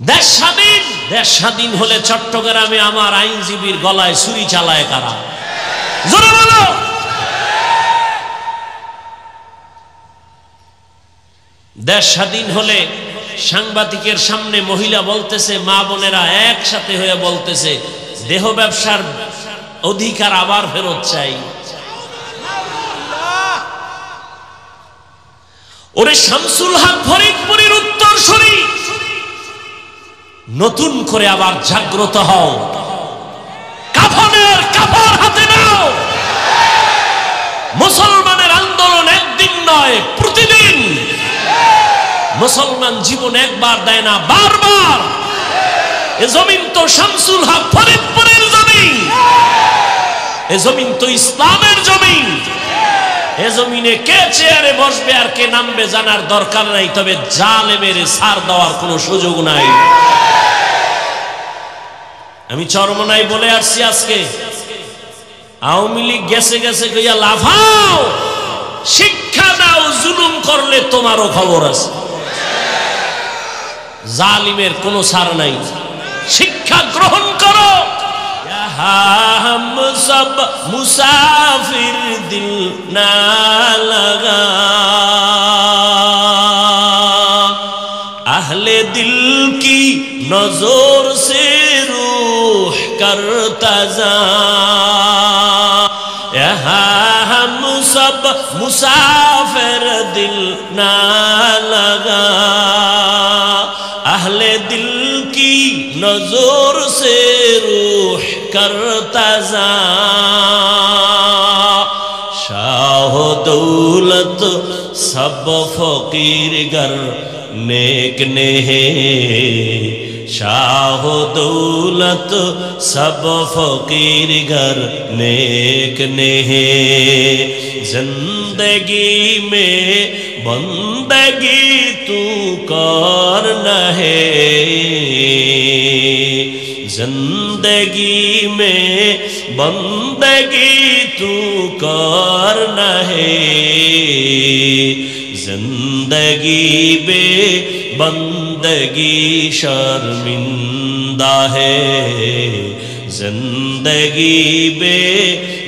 দেশ স্বাধীন, দেশ স্বাধীন হলে চট্টগ্রামে আমার আইনজীবীর গলায় ছুরি চালায় কারা? জোরে বলো। দেশ স্বাধীন হলে সাংবাদিকের সামনে মহিলা বলতেছে, মা বোনেরা একসাথে হয়ে বলতেছে, দেহ ব্যবসার অধিকার আবার ফেরত চাই। ওরে শামসুল হক ফরিদপুরের উত্তরসূরি, নতুন করে আবার জাগ্রত হও, কাফনের কাপড় হাতে নাও। মুসলমানের আন্দোলন একদিন নয়, প্রতিদিন। মুসলমান জীবন একবার দেয় না, বারবার। এ জমিন তো শামসুল হক ফরিদপুরের জমিন, এ জমিন তো ইসলামের জমিন। এ জমিনে কে চেয়ারে বসবে আর কে নামবে জানার দরকার নাই, তবে জালেমের ছাড় দেওয়ার কোনো সুযোগ নাই। আমি চরমনাই বলে আসছি, আজকে আওয়ামী লীগ গেছে গেছে কইয়া লাফাও, শিক্ষা দাও, জুলুম করলে তোমারও খবর আছে। জালিমের কোনো ছাড় নাই, শিক্ষা গ্রহণ করো। हम सब मुसाफिर दिल ना लगा, अहले दिल की नजर से रूह करता जा, यहाँ हम सब मुसाफिर दिल ना लगा, अहले दिल की नजर से रूह करता जा, शाह दौलत सब फकीर गर नेक ने है, शाह दौलत सब फकीर गर नेक ने है, जिंदगी में बंदगी तू कर न है, जिंदगी में बंदगी तू कर न है, जिंदगी बे बंदगी शर्मिंदा है, जिंदगी बे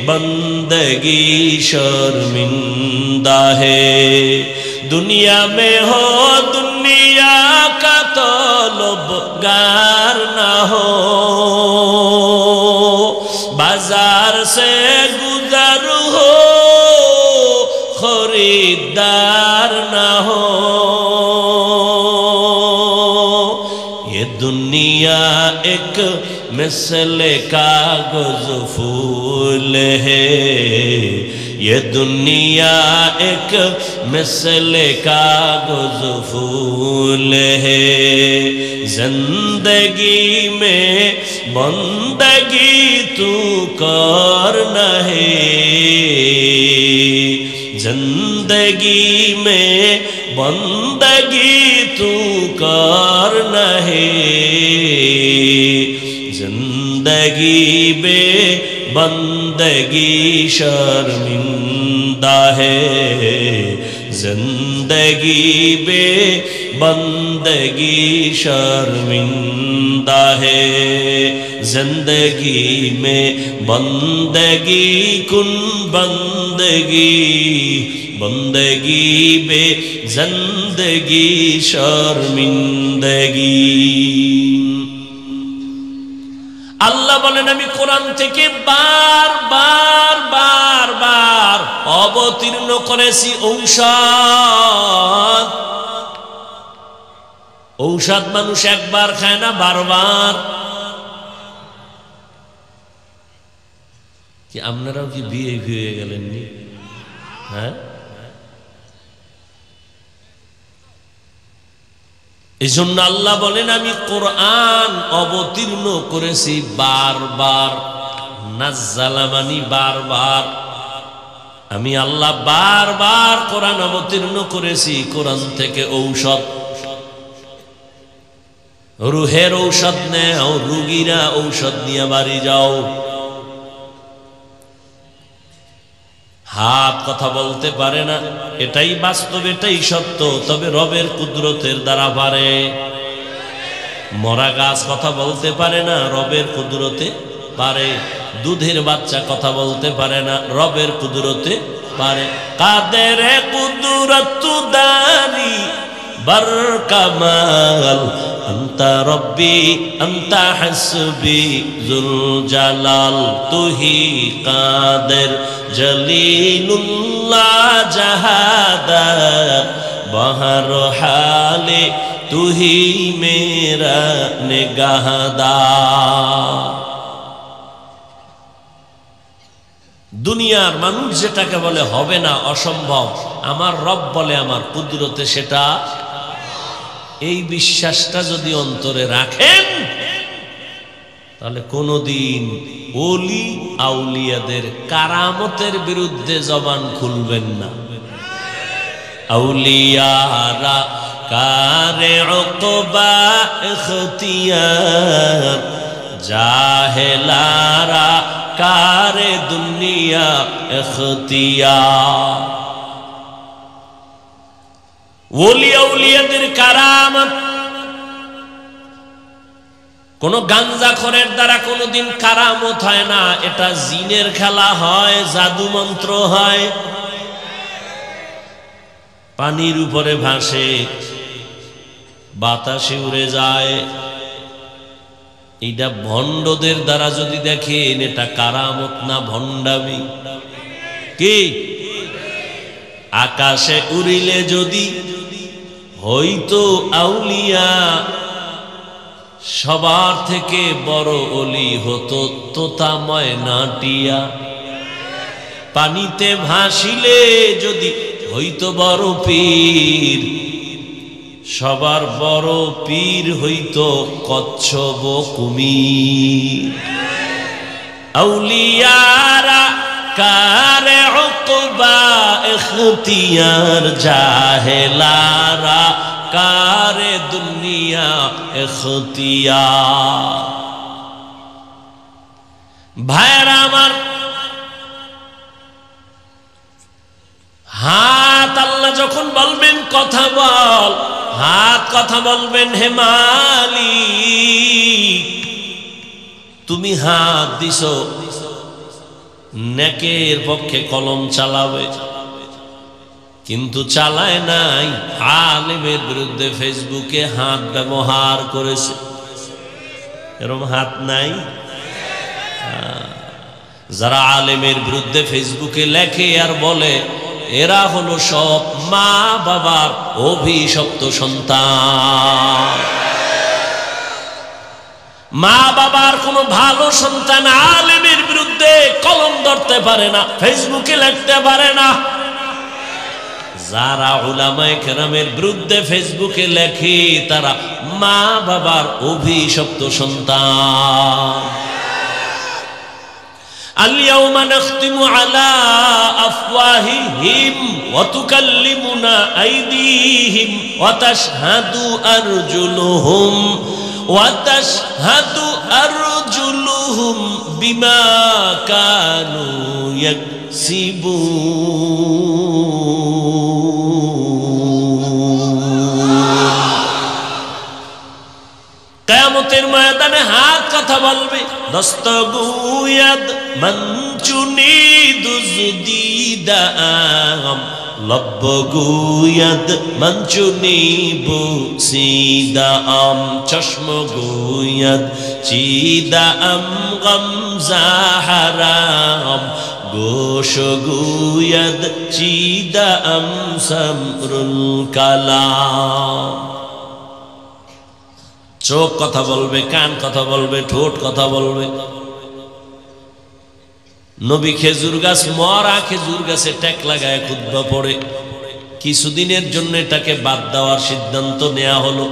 बंदगी शर्मिंदा है। दुनिया में हो दुनिया का तलबगार न हो, बाजार से गुजर हो खरीदार न हो, ये दुनिया एक मिसले कागज फूल है, ये दुनिया एक मिसले कागज फूल है, जिंदगी में बंदगी तू कर न है, जिंदगी में बंदगी तू कर न है, जिंदगी बे बंदगी शर्मिंदा है, जिंदगी बे बंदगी शर्मिंदा है, जिंदगी में बंदगी कुन बंदगी, बंदगी बे जिंदगी शर्मिंदगी। আল্লাহ বলেন, আমি কোরআন থেকে বারবার বারবার অবতীর্ণ করেছি ঔষধ। ঔষধ মানুষ একবার খায় না, বারবার। কি আপনারাও কি বিয়ে হয়ে গেলেন নি? হ্যাঁ, এই জন্য আল্লাহ বলেন, আমি কোরআন অবতীর্ণ করেছি বারবার। নাজ্জালা মানি বারবার। আমি আল্লাহ বারবার কোরআন অবতীর্ণ করেছি। কোরআন থেকে ঔষধ, রুহের ঔষধ নেও, রুগীরা ঔষধ নিয়ে বাড়ি যাও। হাত কথা বলতে পারে না, এটাই বাস্তব, এটাই সত্য। তবে রবের কুদরতের দ্বারা পারে। মরা গাছ কথা বলতে পারে না, রবের কুদরতে পারে। দুধের বাচ্চা কথা বলতে পারে না, রবের কুদরতে পারে। কাদের কুদরত দানি বার কামাল আন্তা রব্বি আন্তা হাসবি জুল জালাল তুহি কাদের জলিলুল্লাহ জাহাদাত বহর হালে তুহি মেরা নিগাহদার। দুনিয়ার মানুষ যেটাকে বলে হবে না, অসম্ভব, আমার রব বলে আমার কুদরতে সেটা। এই বিশ্বাসটা যদি অন্তরে রাখেন তাহলে কোনদিন ওলি আউলিয়াদের কারামতের বিরুদ্ধে জবান খুলবেন না। আউলিয়ারা কারে উকবা ইখতিয়ার, জাহেলারা কারে দুনিয়া ইখতিয়ার। ওলি আউলিয়াদের কারামত কোন গাঞ্জাখোরের দ্বারা কোনদিন কারামত হয় না, এটা জিনের খেলা হয়, জাদু মন্ত্র হয়। পানির উপরে ভাসে, বাতাসে উড়ে যায়। এটা ভণ্ডদের দ্বারা যদি দেখেন এটা কারামত না ভণ্ডামি। কি আকাশে উড়িলে যদি হইতো আউলিয়া, সবার থেকে বড় ওলি হতো তোতা ময়নাটিয়া। পানিতে ভাসিলে যদি হইতো বড় পীর, সবার বড় পীর হইতো কচ্ছপ কুমির। আউলিয়ারা কারে উকবা ইখতিয়ার, জাহেলারা কারে দুনিয়া ইখতিয়ার। ভাইরা আমার, হাত আল্লাহ যখন বলবেন কথা বল, হাত কথা বলবেন, হে মালিক তুমি হাত দিছো নেকের পক্ষে কলম চালাবে, কিন্তু চালায় নাই, আলেমের বিরুদ্ধে ফেসবুকে হাত ব্যবহার করেছে। এরকম হাত নাই? যারা আলেমের বিরুদ্ধে ফেসবুকে লেখে আর বলে এরা হলো সব মা বাবার অভিশপ্ত সন্তান। মা বাবার কোনো ভালো সন্তান আলেমের বিরুদ্ধে কলম ধরতে পারে না, ফেসবুকে লিখতে পারে না। যারা উলামায়ে কেরামের বিরুদ্ধে ফেসবুকে লেখে তারা মা বাবার অভিশপ্ত সন্তান। اليوم نختم على أفواههم وتكلمنا أيديهم وتشهد أرجلهم بما كانوا يكسبون। কিয়ামতের ময়দানে হাত কথা বলবে। দস্তগুয়াদ মঞ্চুনি দুজদিদাম, লব্বগুয়াদ মঞ্চুনি বুসিদাম, চশমগুয়াদ চিদাম গমজাহারাম, গোশগুয়াদ চিদাম সমরুল কালাম। চোখ কথা বলবে, কান কথা বলবে, ঠোঁট কথা বলবে। নবী খেজুর গাছ, মরা খেজুর গাছে ট্যাক লাগায় খুতবা পড়ে। কিছুদিনের জন্য এটাকে বাদ দেওয়ার সিদ্ধান্ত নেওয়া হলো।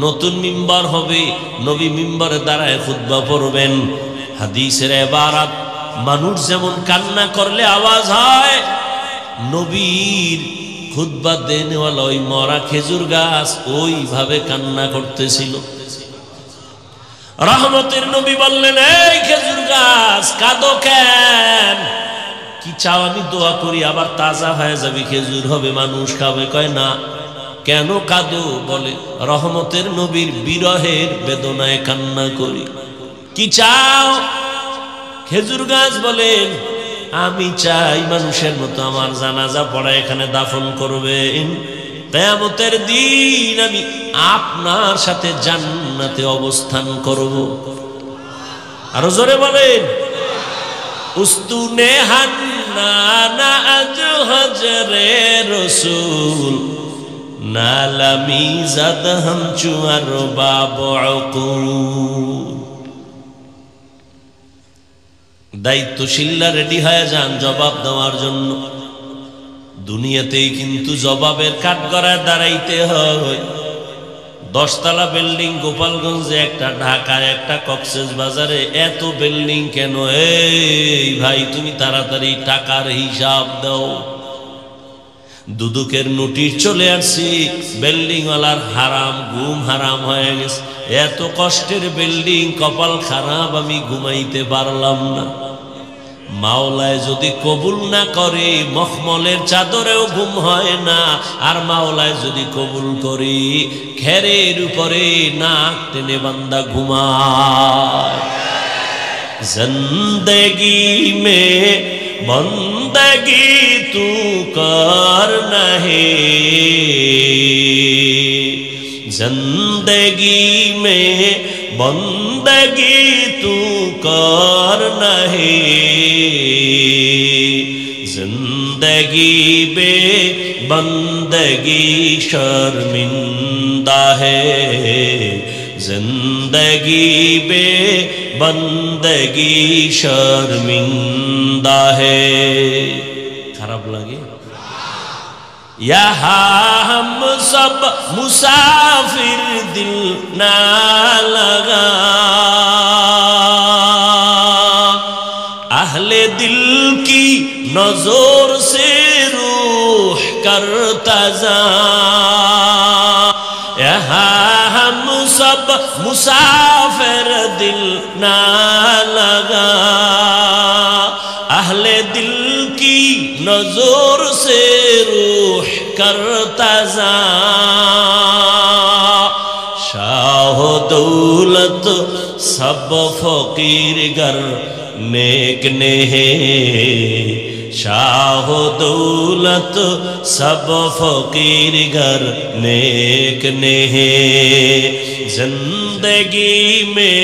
নতুন মিম্বার হবে, নবী মিম্বারে দাঁড়ায় খুতবা পড়বেন। হাদিসের ইবারাত, মানুষ যেমন কান্না করলে আওয়াজ হয়, নবীর খুতবা দেনেওয়ালা ওই মরা খেজুর গাছ ওইভাবে কান্না করতেছিল। রহমতের নবী বললেন, এই খেজুর গাছ কাঁদো কেন? কি চাও আমি দোয়া করি আবার তাজা হয়ে যাবে, খেজুর হবে, মানুষ খাবে? কয় না, কেন কাঁদো? বলে রহমতের নবীর বিরহের বেদনায় কান্না করি। কি চাও? খেজুর গাছ বলেন আমি চাই মানুষের মতো আমার জানাজা পড়া এখানে দাফন করবেন, কিয়ামতের দিন আমি আপনার সাথে জান্নাতে অবস্থান করব। আরো জোরে বলেন উস্তুনে হান্নানা আজ হজরে রসুল নালামি জাদ হাম চুয়ার বাবুল। দায়িত্বশীলরা রেডি হয়ে যান জবাব দেওয়ার জন্য। দুনিয়াতেই কিন্তু জবাবের কাঠগড়ায় দাঁড়াইতে হয়। 10 তলা বিল্ডিং গোপালগঞ্জে একটা, ঢাকায় একটা, কক্সবাজারে এত বিল্ডিং কেন? এই ভাই তুমি তাড়াতাড়ি টাকার হিসাব দাও। দুদকের নোটিশ চলে আসছি, বিল্ডিং ওয়ালার হারাম, ঘুম হারাম হয়ে গেছে। এত কষ্টের বিল্ডিং, কপাল খারাপ, আমি ঘুমাইতে পারলাম না। মাওলায় যদি কবুল না করে মখমলের চাদরেও ঘুম হয় না, আর মাওলায় যদি কবুল করি খেরের উপরে নাক টেনে বান্দা ঘুমায়। জিন্দেগি মে বন্দগি তু করনা হে, জিন্দেগি মে বন্দগি তু করনা হে, जिंदगी बे बंदगी शर्मिंदा है, जिंदगी बे बंदगी शर्मिंदा है। खराब लगे? यहाँ हम सब मुसाफिर दिल ना लगा, अहले दिल की नजर से रूह करता जा, यहाँ हम सब मुसाफिर दिल ना लगा, अहले दिल की नजर से रूह करता जा। शाह दौलत सब फकीर गर नेक ने है, शाह दौलत सब फकीर घर नेक ने है, जिंदगी में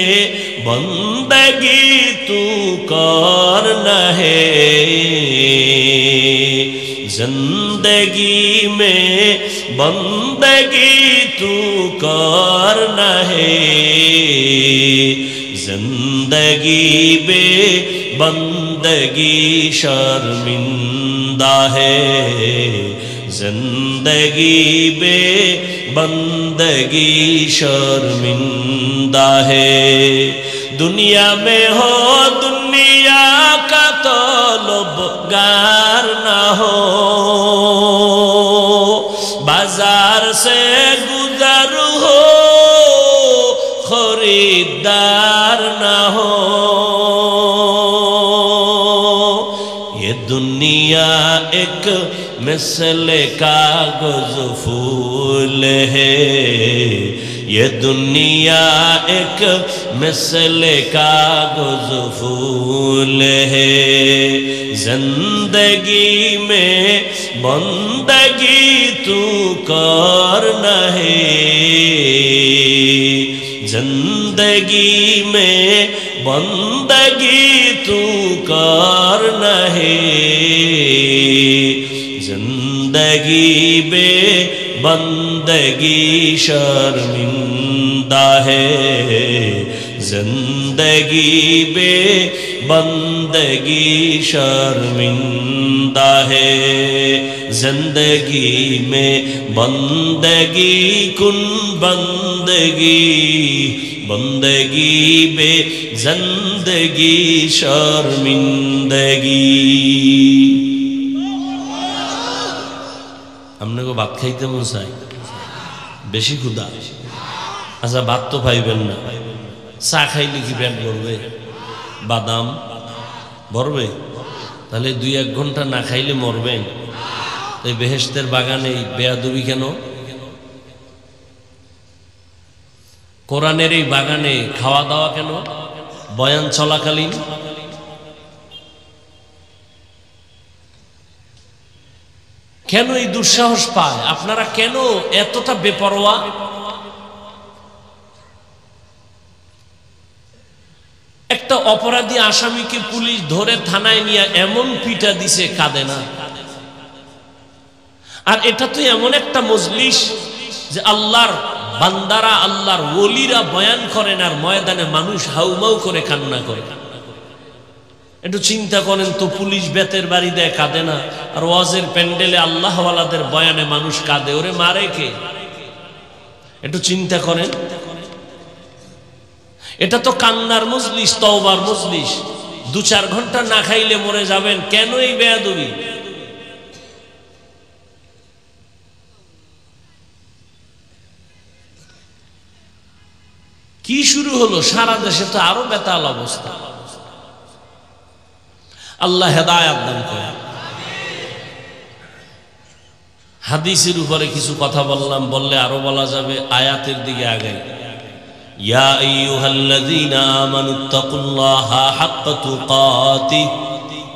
बंदगी तू करना है, जिंदगी में बंदगी तू करना है, जिंदगी बे बंदगी शर्मिंदा है, जिंदगी बे बंदगी शर्मिंदा है। दुनिया में हो दुनिया का तलबगार ना हो, बाजार से गुजर हो खरीदार ना हो, ये दुनिया एक मिसले कागज फूल है, ये दुनिया एक मिसले कागज फूल है, जिंदगी में बंदगी तू करना है, जिंदगी में बंदगी तू करना है, जिंदगी बे बंदगी शर्मिंदा है, जिंदगी बे बंदगी शर्मिंदा है, जिंदगी में बंदगी कुन बंदगी, बंदगी बे जिंदगी शर्मिंदगी। हमने को भात खाइते मन चाই, বেশি ক্ষুধা। আচ্ছা ভাত তো পাইবেন না, চা খাইলে কি পেট ভরবে? বাদাম ভরবে? তাহলে 2-1 ঘন্টা না খাইলে মরবেন। এই বেহেশতের বাগানে বেয়াদবি কেন? কোরআনের এই বাগানে খাওয়া দাওয়া কেন? বয়ান চলাকালীন কেন এই দুঃসাহস পায়? আপনারা কেন এতটা বেপরোয়া? একটা অপরাধী আসামিকে পুলিশ ধরে থানায় নিয়ে এমন পিটা দিছে, কাঁদে না। আর এটা তো এমন একটা মজলিস যে আল্লাহর বান্দারা, আল্লাহর ওলিরা বয়ান করেন আর ময়দানে মানুষ হাউমাউ করে কান্না করে। একটু চিন্তা করেন তো, পুলিশ বেতের বাড়ি দেয়, কাঁদে না, আর ওয়াজের প্যান্ডেলে আল্লাহওয়ালাদের বয়ানে মানুষ কাঁদে, ওরে মারে কে? একটু চিন্তা করেন। এটা তো কান্নার মজলিস, তওবার মজলিস। 2-4 ঘন্টা না খাইলে মরে যাবেন, কেন এই বেয়াদবি? কি শুরু হলো? সারা দেশে তো আরো বেতাল অবস্থা। আল্লাহ হেদায়েত দান করেন। হাদিসের উপরে কিছু কথা বললাম, বললে আরো বলা যাবে, আয়াতের দিকে আগাই। ইয়া আইয়ুহাল্লাযীনা আমানুত্তাকুল্লাহা হাক্কা তুকাতিহি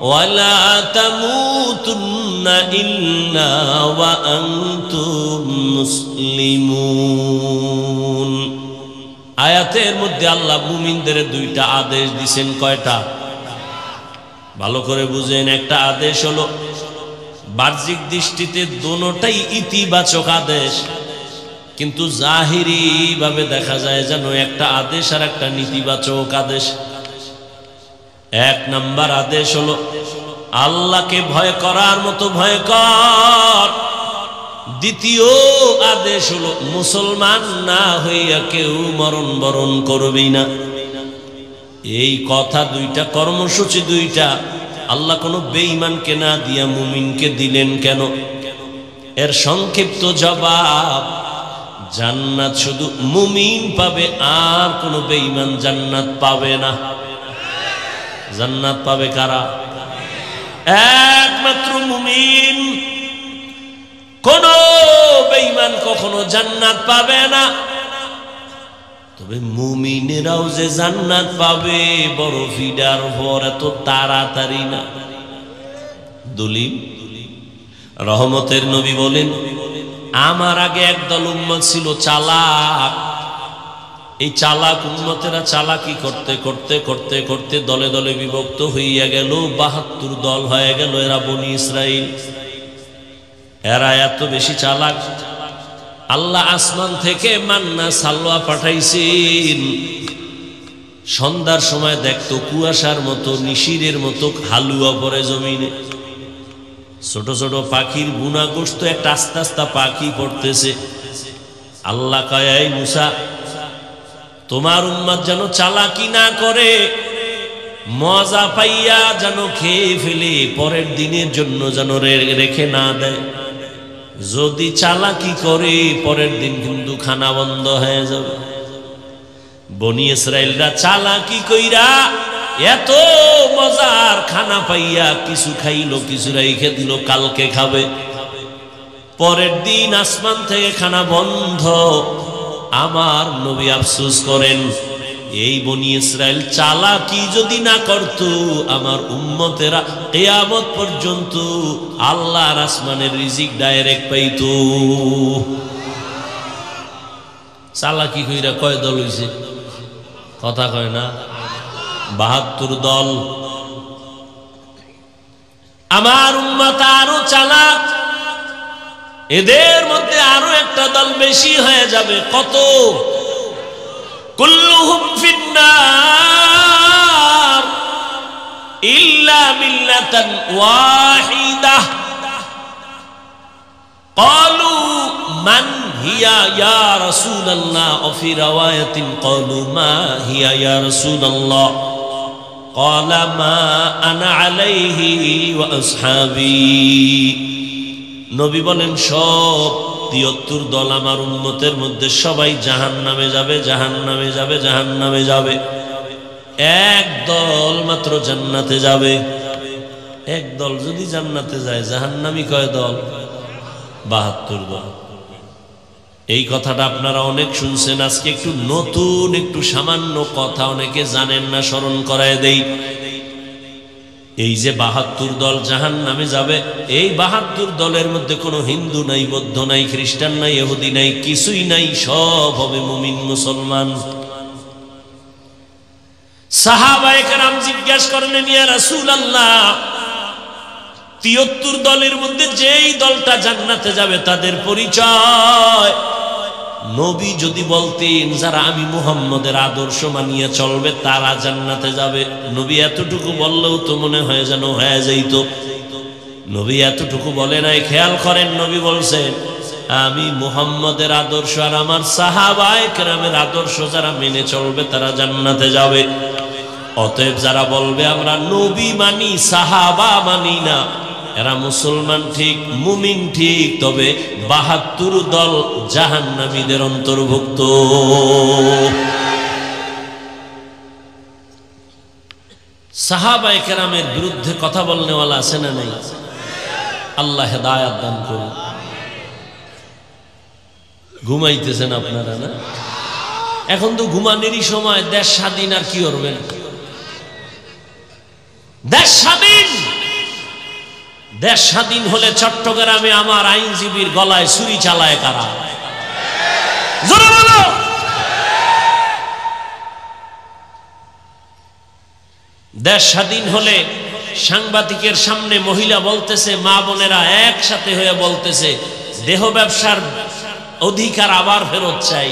ওয়া লা তামুতুন্না ইল্লা ওয়া আনতুম মুসলিমুন। আয়াতের মধ্যে আল্লাহ মুমিনদের 2টা আদেশ দিবেন। কয়টা? ভালো করে বুঝেন। একটা আদেশ হলো বাহ্যিক দৃষ্টিতে দোনোটাই ইতিবাচক আদেশ, কিন্তু জাহিরি ভাবে দেখা যায় যেন একটা আদেশ আর একটা নেতিবাচক আদেশ। 1 নাম্বার আদেশ হলো আল্লাহকে ভয় করার মতো ভয় কর। দ্বিতীয় আদেশ হলো মুসলমান না হইয়া কেউ মরণ বরণ করবি না। এই কথা 2টা, কর্মসূচি 2টা আল্লাহ কোনো বেঈমানকে না দিয়া মুমিনকে দিলেন কেন? এর সংক্ষিপ্ত জবাব, জান্নাত শুধু মুমিন পাবে, আর কোনো বেঈমান জান্নাত পাবে না। জান্নাত পাবে কারা? একমাত্র মুমিন। কোন বেঈমান কখনো জান্নাত পাবে না। তবে মুমিনেরাও যে জান্নাত পাবে বড় ফিডার ভর, এত তাড়াতাড়ি না। দলিল, রহমতের নবী বলেন, আমার আগে একদল উম্মত ছিল চালাক। এই চালাক উম্মতেরা চালাকি করতে করতে করতে করতে দলে দলে বিভক্ত হইয়া গেল, 72 দল হয়ে গেল। এরা বনি ইসরাইল। এরা এত বেশি চালাক, আল্লাহ আসমান থেকে মান্না সালওয়া পাঠাইছেন। সন্ধ্যার সময় দেখতো কুয়াশার মতো, নিশিরের মতো হালুয়া পড়ে জমিনে। ছোট ছোট পাখির বুনা গোশত, একটা আস্তে আস্তে পাখি পড়তেছে। আল্লাহ কয়, এই মুসা, তোমার উম্মত যেন চালাকি না করে, মজা পাইয়া যেন খেয়ে ফেলে, পরের দিনের জন্য যেন রেখে না দেয়। যদি চালাকি করে পরের দিন কিন্তু খানা বন্ধ হয়ে যাবে। বনি ইসরাইলরা চালাকি কইরা এত মজার খানা পাইয়া কিছু খাইলো, কিছু রেখে দিল, কালকে খাবে। পরের দিন আসমান থেকে খানা বন্ধ। আমার নবী আফসোস করেন, এই বনি ইসরাইল চালাকি যদি না করত, আমার উম্মতেরা কিয়ামত পর্যন্ত আল্লাহর আসমানের রিজিক ডাইরেক্ট পাইত। চালাকি কইরা কয় দল হইছে? কথা কয় না, 72 দল। আমার উম্মত আরো চালাক, এদের মধ্যে আরো একটা দল বেশি হয়ে যাবে। কত? কুল্লুহুম ফিন্নার ইল্লা মিল্লাতান ওয়াহিদাহ। ক্বালু মান হিয়া ইয়া রাসূলুল্লাহ, ওয়া ফি রাওয়ায়াতিন ক্বালু মা হিয়া ইয়া রাসূলুল্লাহ। ক্বালা মা আনা আলাইহি ওয়া আসহাবি। নবী বলেন, সব 73 দল আমার উম্মতের মধ্যে সবাই জাহান্নামে যাবে, জাহান্নামে যাবে, জাহান্নামে যাবে। এক দল মাত্র জান্নাতে যাবে। এক দল যদি জান্নাতে যায়, জাহান্নামী কয় দল? 72 দল। এই কথাটা আপনারা অনেক শুনছেন, আজকে একটু নতুন একটু সামান্য কথা অনেকে জানেন না, স্মরণ করায় দেই। এই যে ৭২ দল জাহান্নামে যাবে, এই ৭২ দলের মধ্যে কোনো হিন্দু নাই, বৌদ্ধ নাই, খ্রিস্টান নাই, ইহুদি নাই, কিছুই নাই, সব হবে মুমিন মুসলমান। সাহাবায়ে কেরাম জিজ্ঞাসা করলেন, ইয়া রাসূলুল্লাহ, ৭৩ দলের মধ্যে যেই দলটা জান্নাতে যাবে তাদের পরিচয় নবী যদি বলতেন যারা আমি মুহাম্মদের আদর্শ মানিয়ে চলবে তারা জান্নাতে যাবে, নবী এতটুকু বললেও তো মনে হয় যেন হয়ে যাইত। নবী এতটুকু বলে নাই। খেয়াল করেন, নবী বলছেন আমি মুহাম্মদের আদর্শ আর আমার সাহাবায়ে কেরামের আদর্শ যারা মেনে চলবে তারা জান্নাতে যাবে। অতএব যারা বলবে আমরা নবী মানি সাহাবা মানি না, এরা মুসলমান ঠিক, মুমিন ঠিক, তবে ৭২ দল জাহান্নামীদের অন্তর্ভুক্ত। সাহাবায়ে কেরামের বিরুদ্ধে কথা বলনেওয়ালা আছে না নাই? আল্লাহ হেদায়েত দান করুন। ঘুমাইতেছেন আপনারা না? এখন তো ঘুমানোরই সময়। দেশ স্বাধীন, আর কি করবেন? দেশ স্বাধীন, দেশ স্বাধীন হলে চট্টগ্রামে আমার আইনজীবীর গলায় ছুরি চালায় কারা? জোরে বলো। দেশ স্বাধীন হলে সাংবাদিকের সামনে মহিলা বলতেছে, মা বোনেরা একসাথে হয়ে বলতেছে দেহ ব্যবসার অধিকার আবার ফেরত চাই।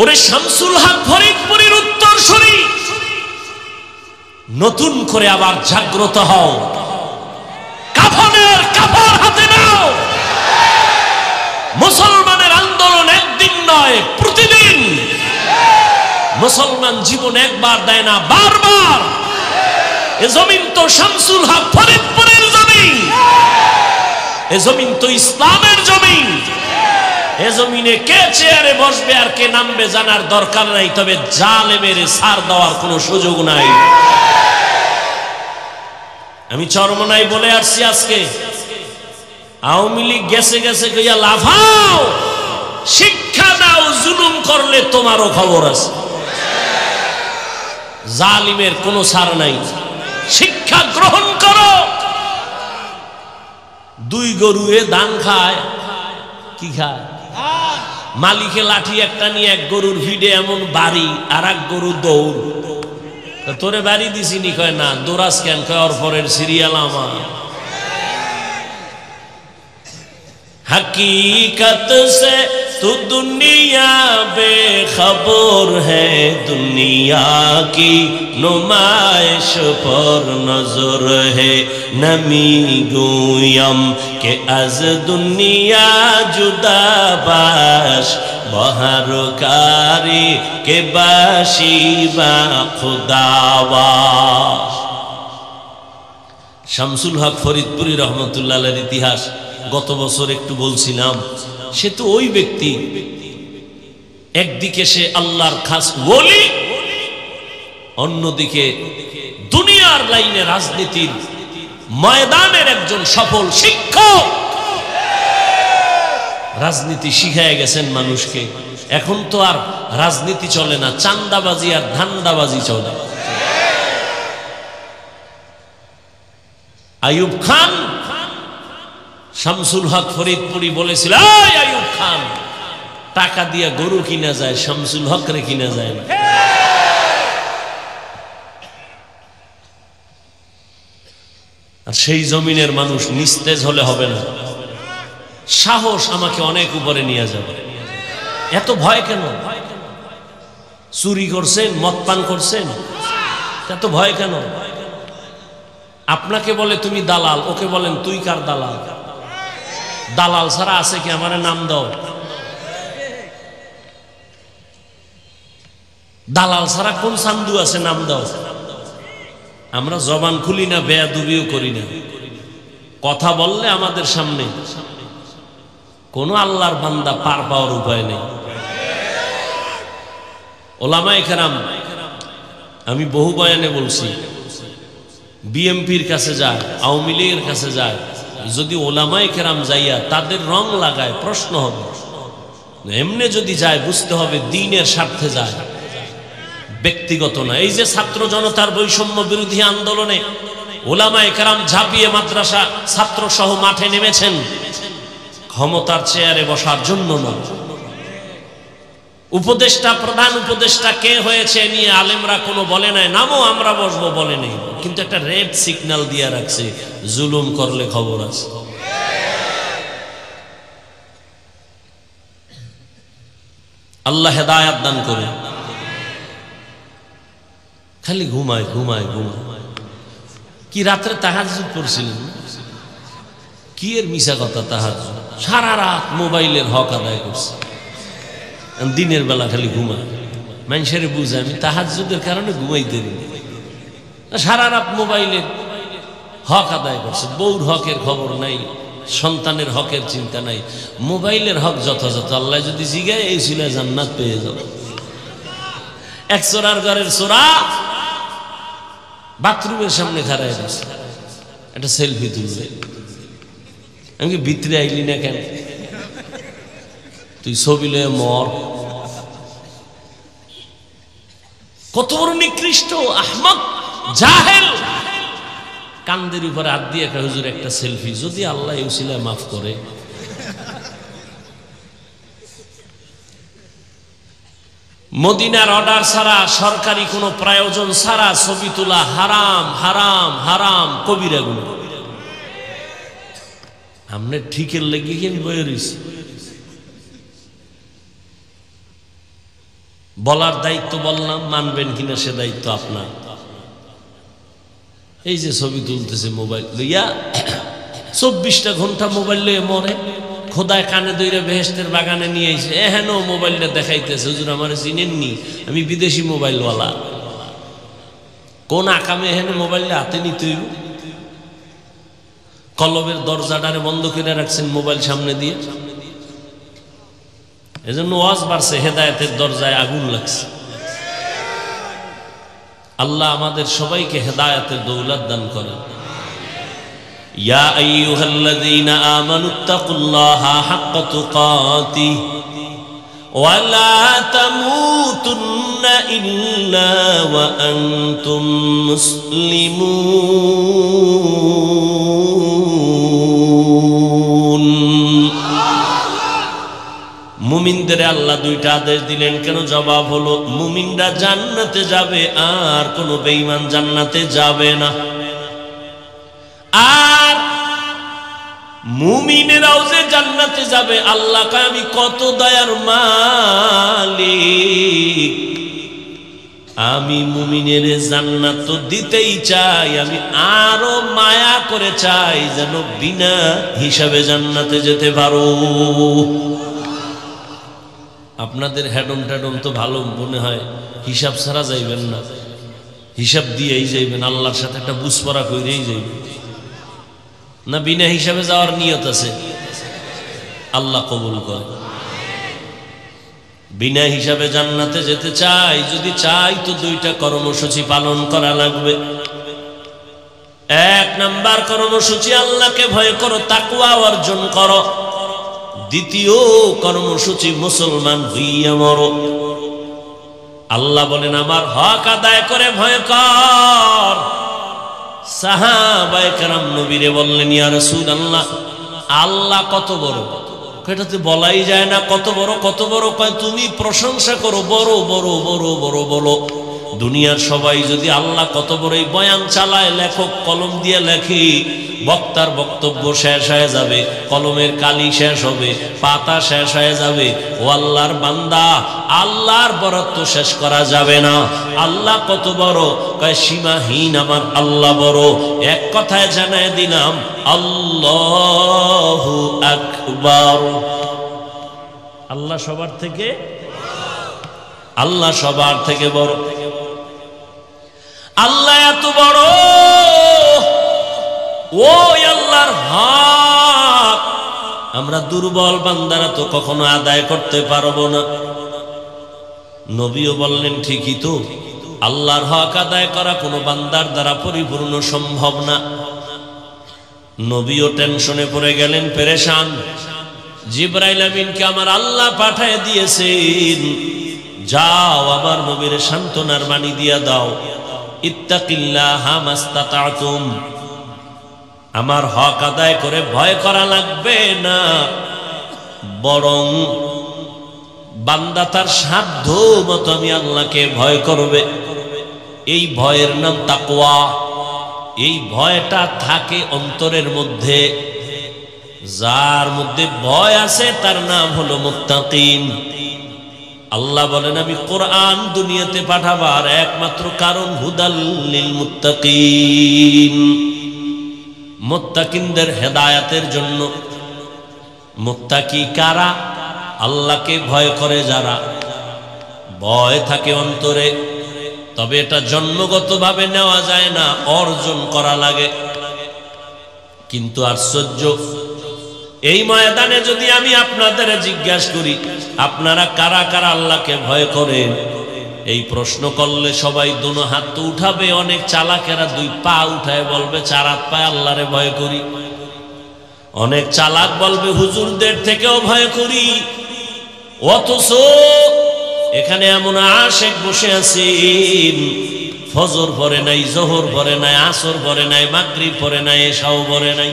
ওরে শামসুল হক ফরিদপুরের উত্তরসূরি, নতুন করে আবার জাগ্রত হও, কাফনের কাপড় হাতে নাও। মুসলমানের আন্দোলন একদিন নয়, প্রতিদিন। মুসলমান জীবন একবার দেয় না, বারবার। এ জমিন তো শামসুল হক ফরিদপুরের জমিন, এ জমিন তো ইসলামের জমিন। এ জমিনে কে চেয়ারে বসবে আর কে নামবে জানার দরকার নাই, তবে জালেমের ছাড় দেওয়ার কোনো সুযোগ নাই। আমি চরমনায় বলে আসছি, আজকে আওয়ামী লীগ গেছে গেছে কইয়া লাফাও, শিক্ষা দাও, জুলুম করলে তোমারও খবর আছে। জালিমের কোনো ছাড় নাই, শিক্ষা গ্রহণ করো। দুই গরুয়ে ধান খায়, কি খায়? মালিকে লাঠি একটা নিয়ে এক গরুর ভিড়ে এমন বাড়ি, আর এক গরু দৌড়। তোরে বাড়ি দিছি নি? কয় না। দৌড়াস কেন? কয় ওর পরের সিরিয়াল আমার। हकीकत से तू दुनिया बेखबर है, दुनिया की नुमाइश पर नजर है। नमी गोयम के अज दुनिया जुदा बाश, बहरकारी के बाशी बा खुदावाश। শামসুল হক ফরিদপুরি রহমতুল্লাহ আলাইহির ইতিহাস গত বছর একটু বলছিলাম। সে তো ওই ব্যক্তি, একদিকে সে আল্লাহর খাস ওলি, অন্যদিকে দুনিয়ার লাইনে রাজনীতির ময়দানের একজন সফল শিক্ষক। রাজনীতি শিখায় গেছেন মানুষকে। এখন তো আর রাজনীতি চলে না, চান্দাবাজি আর ধান্দাবাজি চলে। আইয়ুব খান শামসুল হক ফরিদপুরি বলেছিল, আইয়ুব খান, টাকা দিয়ে গরু কিনা যায়, শামসুল হক রে কিনা যায় না। আর সেই জমিনের মানুষ নিস্তেজ হলে হবে না। সাহস আমাকে অনেক উপরে নিয়ে যাবে। এত ভয় কেন? চুরি করছেন, মদ পান করছেন, এত ভয় কেন? আপনাকে বলে তুমি দালাল, ওকে বলেন তুই কার দালাল? দালাল ছাড়া আছে কি? আমার নাম দাও। দালাল ছাড়া কোন সান্দু আছে? নাম দাও। আমরা জবান খুলি না, বেয়াদবিও করি না। কথা বললে আমাদের সামনে কোন আল্লাহর বান্দা পার পাওয়ার উপায় নেই। ওলামায়ে কেরাম, আমি বহু বয়ানে বলছি, বিএমপির কাছে যায়, আওয়ামী লীগের কাছে যায়, যদি ওলামায়ে কেরাম যাইয়া তাদের রং লাগায় প্রশ্ন হবে, এমনি যদি যায় বুঝতে হবে দ্বীনের স্বার্থে যায়, ব্যক্তিগত না। এই যে ছাত্র জনতার বৈষম্য বিরোধী আন্দোলনে ওলামায়ে কেরাম ঝাঁপিয়ে মাদ্রাসা ছাত্র সহ মাঠে নেমেছেন ক্ষমতার চেয়ারে বসার জন্য না। উপদেষ্টা, প্রধান উপদেষ্টা কে হয়েছে নিয়ে আলেমরা কোনো বলে নাই, নামও আমরা বসবো বলে নেই, কিন্তু একটা রেড সিগন্যাল দিয়ে রাখছে, জুলুম করলে খবর আছে। আল্লাহ হেদায়াত দান করে। খালি ঘুমায় ঘুমায় ঘুমায়। কি রাত্রে তাহাজ্জুদ পড়ছিলেন? কি এর মিশা কথা তাহাজ্জুদ? সারা রাত মোবাইলের হক আদায় করছে, দিনের বেলা খালি ঘুমায়। মানুষের বুঝে আমি তাহাজ্জুদের কারণে ঘুমাইতে দিই, সারা রাত মোবাইলের হক আদায় করছে। বউর হকের খবর নাই, সন্তানের হকের চিন্তা নাই, মোবাইলের হক যথাযথ। আল্লাহ যদি জিগায় এই ছিল জান্নাত পেয়ে যাবে। এক চোরার ঘরের চোরা বাথরুমের সামনে খাড়ায় দিচ্ছে, একটা সেলফি তুলবে। আমি ভিতরে আইলি না কেন? তুই ছবি লয়ে মর। কত বড় নিকৃষ্ট আহমক জাহেল। কান্দের উপরে হাত দিয়ে একটা হুজুর একটা সেলফি, যদি আল্লাহ এই উসিলায় মাফ করে। মদিনার অর্ডার ছাড়া, সরকারি কোনো প্রয়োজন ছাড়া ছবি তোলা হারাম হারাম হারাম, কবিরা গুনাহ। আমনে ঠিকের লেগে কেন বয়ে রইছে? বলার দায়িত্ব বললাম, মানবেন কিনা সে দায়িত্ব আপনার। এই যে ছবি তুলতেছে মোবাইল লইয়া, 24টা ঘন্টা মোবাইল লইয়া মরে। খোদায় কানে দইরা বেহেশতের বাগানে নিয়ে আইছে, এহেন মোবাইলটা দেখাইতেছে, হুজুর আমার চিনেননি, আমি বিদেশি মোবাইলওয়ালা। কোন আকামে এহেন মোবাইলটা হাতে নিতে হইব? কলবের দরজাটারে বন্ধ করে রাখছেন মোবাইল সামনে দিয়ে। এজন্য ওয়াজ বাড়ছে, হেদায়েতের দরজায় আগুন লাগছে। আল্লাহ আমাদের সবাইকে হেদায়েতের দৌলত দান করেন। ইয়া আইয়ুহাল্লাযীনা আমানুত্তাকুল্লাহা হাক্কা তুকাতিহি ওয়া লা তামুতুন্না ইল্লা ওয়া আনতুম মুসলিমুন। মুমিনদের আল্লাহ দুইটা আদেশ দিলেন কেন? জবাব হলো, মুমিনরা জান্নাতে যাবে, আর কোন বেঈমান জান্নাতে যাবে না। আর মুমিনেরাও যে জান্নাতে যাবে, আল্লাহ কয় আমি কত দয়ার মালিক, আমি মুমিনের জান্নাত তো দিতেই চাই, আমি আরো মায়া করে চাই যেন বিনা হিসাবে জান্নাতে যেতে পারো। আপনাদের হ্যাডম ট্যাডম তো ভালো মনে হয়, হিসাব ছাড়া যাইবেন না, হিসাব দিয়েই যাইবেন, আল্লাহর সাথে একটা বুঝপড়া কইরেই যাইবেন। না বিনা হিসাবে যাওয়ার নিয়ত আছে? আল্লাহ কবুল করে। বিনা হিসাবে জান্নাতে যেতে চাই, যদি চাই তো দুইটা কর্মসূচি পালন করা লাগবে। এক নাম্বার কর্মসূচি, আল্লাহকে ভয় করো, তাকওয়া অর্জন করো। দ্বিতীয় কর্মসূচি, মুসলমান হইয়া মরো। আল্লাহ বলেন আমার হক আদায় করে ভয় কর। সাহাবায়ে কেরাম নবীরে বললেন, ইয়া রাসূলুল্লাহ, আল্লাহ কত বড়? এটাতে বলাই যায় না কত বড় কত বড়। কয় তুমি প্রশংসা করো, বড় বড় বড় বড় বড়। দুনিয়ার সবাই যদি আল্লাহ কত বড় এই বয়ান চালায়, লেখক কলম দিয়ে লেখে, বক্তার বক্তব্য শেষ হয়ে যাবে, কলমের কালি শেষ হবে, পাতা শেষ হয়ে যাবে। ও আল্লাহর বান্দা, আল্লাহর বরত্ব শেষ করা যাবে না। আল্লাহ কত বড়? কয় সীমাহীন আমার আল্লাহ বড়। এক কথায় জানায় দিলাম, আল্লাহু আকবার। আল্লাহ সবার থেকে, আল্লাহ সবার থেকে বড়। আল্লাহ এত বড়, ওই আল্লাহর হক আমরা দুর্বল বান্দারা তো কখনো আদায় করতে পারবো না। নবীও বললেন ঠিকই তো, আল্লাহর হক আদায় করা কোনো বান্দার দ্বারা পরিপূর্ণ সম্ভব না। নবীও টেনশনে পড়ে গেলেন, পেরেশান। জিবরাইল আমিনকে আমার আল্লাহ পাঠিয়ে দিয়েছেন, যাও আমার নবীর সান্ত্বনার বাণী দিয়া দাও, ইত্তাকিল্লাহা মাস্তাতাতুম, আমার হক আদায় করে ভয় করা লাগবে না, বরং বান্দা তার সাধ্য মতো আমি আল্লাহকে ভয় করবে। এই ভয়ের নাম তাকওয়া। এই ভয়টা থাকে অন্তরের মধ্যে, যার মধ্যে ভয় আছে তার নাম হলো মুত্তাকিন। আল্লাহ বলেন আমি কোরআন দুনিয়াতে পাঠাবার একমাত্র কারণ হুদাল লিল মুত্তাকিন, মুত্তাকিনদের হেদায়েতের জন্য। মুত্তাকি কারা? আল্লাহকে ভয় করে যারা, ভয় থাকে অন্তরে, তবে এটা জন্মগতভাবে নেওয়া যায় না, অর্জন করা লাগে। কিন্তু আশ্চর্য, এই ময়দানে যদি আমি আপনাদের জিজ্ঞাসা করি আপনারা কারা কারা আল্লাহকে ভয় করেন, এই প্রশ্ন করলে সবাই দুনো হাত তো উঠাবে। অনেক চালাকেরা দুই পা উঠায় বলবে চার হাত পায়ে আল্লাহরে ভয় করি। অনেক চালাক বলবে হুজুরদের থেকেও ভয় করি। অথচ এখানে এমন আশেক বসে আছেন, ফজর পড়ে নাই, জোহর পড়ে নাই, আসর পড়ে নাই, মাগরিব পড়ে নাই, এশাও পড়ে নাই,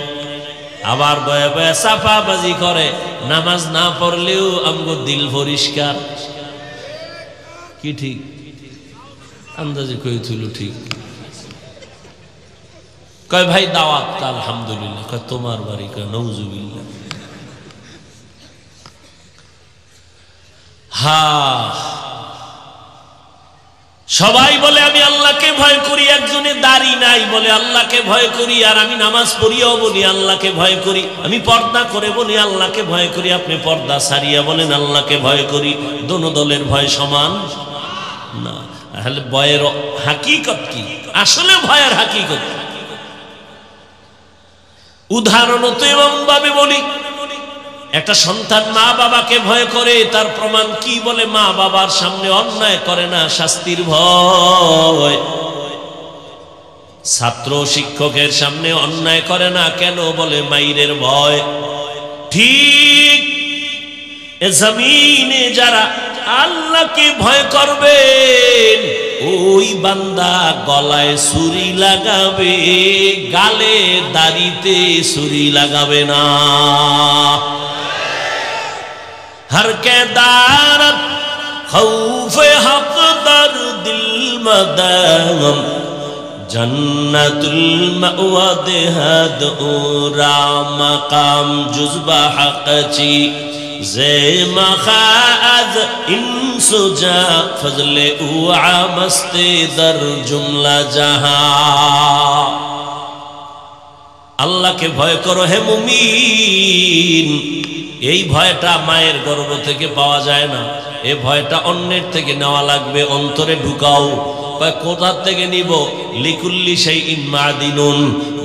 আবার বয়ে বয়ে সাফাবাজি করে। নামাজ না পড়লেও আমগো দিল পরিষ্কার। কি ঠিক? আন্দাজে কই তুল ঠিক? কয় ভাই দাওয়াত, আলহামদুলিল্লাহ। কয় তোমার বাড়ি? কয় নওজুবিল্লাহ। সবাই বলে আমি আল্লাহকে ভয় করি, একজনে দাড়ি নাই বলে আল্লাহকে ভয় করি, আর আমি নামাজ পড়িয়াও বলি আল্লাহকে ভয় করি, আমি পর্দা করে বলি আল্লাহকে ভয় করি, আপনি পর্দা সারিয়া বলেন আল্লাহকে ভয় করি। দোনো দলের ভয় সমান না। তাহলে ভয়ের হাকিকত কি? আসলে ভয়ের হাকিকত উদাহরণ তো এমন ভাবে বলি, একটা সন্তান মা বাবাকে ভয় করে, তার প্রমাণ কি? বলে মা বাবার সামনে অন্যায় করে না, শাস্তির ভয়। ছাত্র শিক্ষকের সামনে অন্যায় করে না, কেন? বলে মাইরের ভয়। ঠিক এ জমিনে যারা আল্লাহকে ভয় করবেন, ওই বান্দা গলায় ছুরি লাগাবে, গালে দাড়িতে ছুরি লাগাবে না। हर के दारत खौफे हक दर दिल मदम जन्नतुल मअवा देहद उरा मकाम जुज़बा हक़ची ज़े मखाज़ इंसुजा फज़ले उआ मस्ते दर जुमला जहां। अल्लाह के भय करो हे मुमीन। এই ভয়টা মায়ের গর্ভ থেকে পাওয়া যায় না, এই ভয়টা অন্যের থেকে নেওয়া লাগবে, অন্তরে ঢুকাও। কোথা থেকে নিব? লিকুল্লি শাইইন মাদিনুন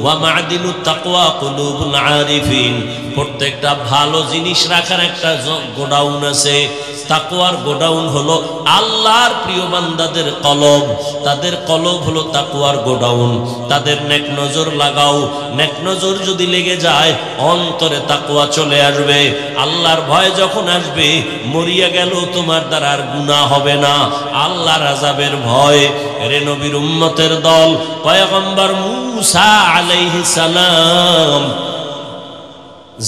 ওয়া মাদিনুত তাকওয়া কুলুবুল আরিফিন। প্রত্যেকটা ভালো জিনিস রাখার একটা গোডাউন আছে। তাকওয়ার গোডাউন হলো আল্লাহর প্রিয় বান্দাদের কলব, তাদের কলব হলো তাকওয়ার গোডাউন। তাদের নেক নজর লাগাও, নেক নজর যদি লেগে যায় অন্তরে তাকওয়া চলে আসবে। আল্লাহর ভয় যখন আসবে, মরিয়া গেল তোমার দ্বারা আর গুনাহ হবে না। আল্লাহর আযাবের ভয়। রে নবীর উম্মতের দল, পয়গম্বর মূসা আলাইহিস সালাম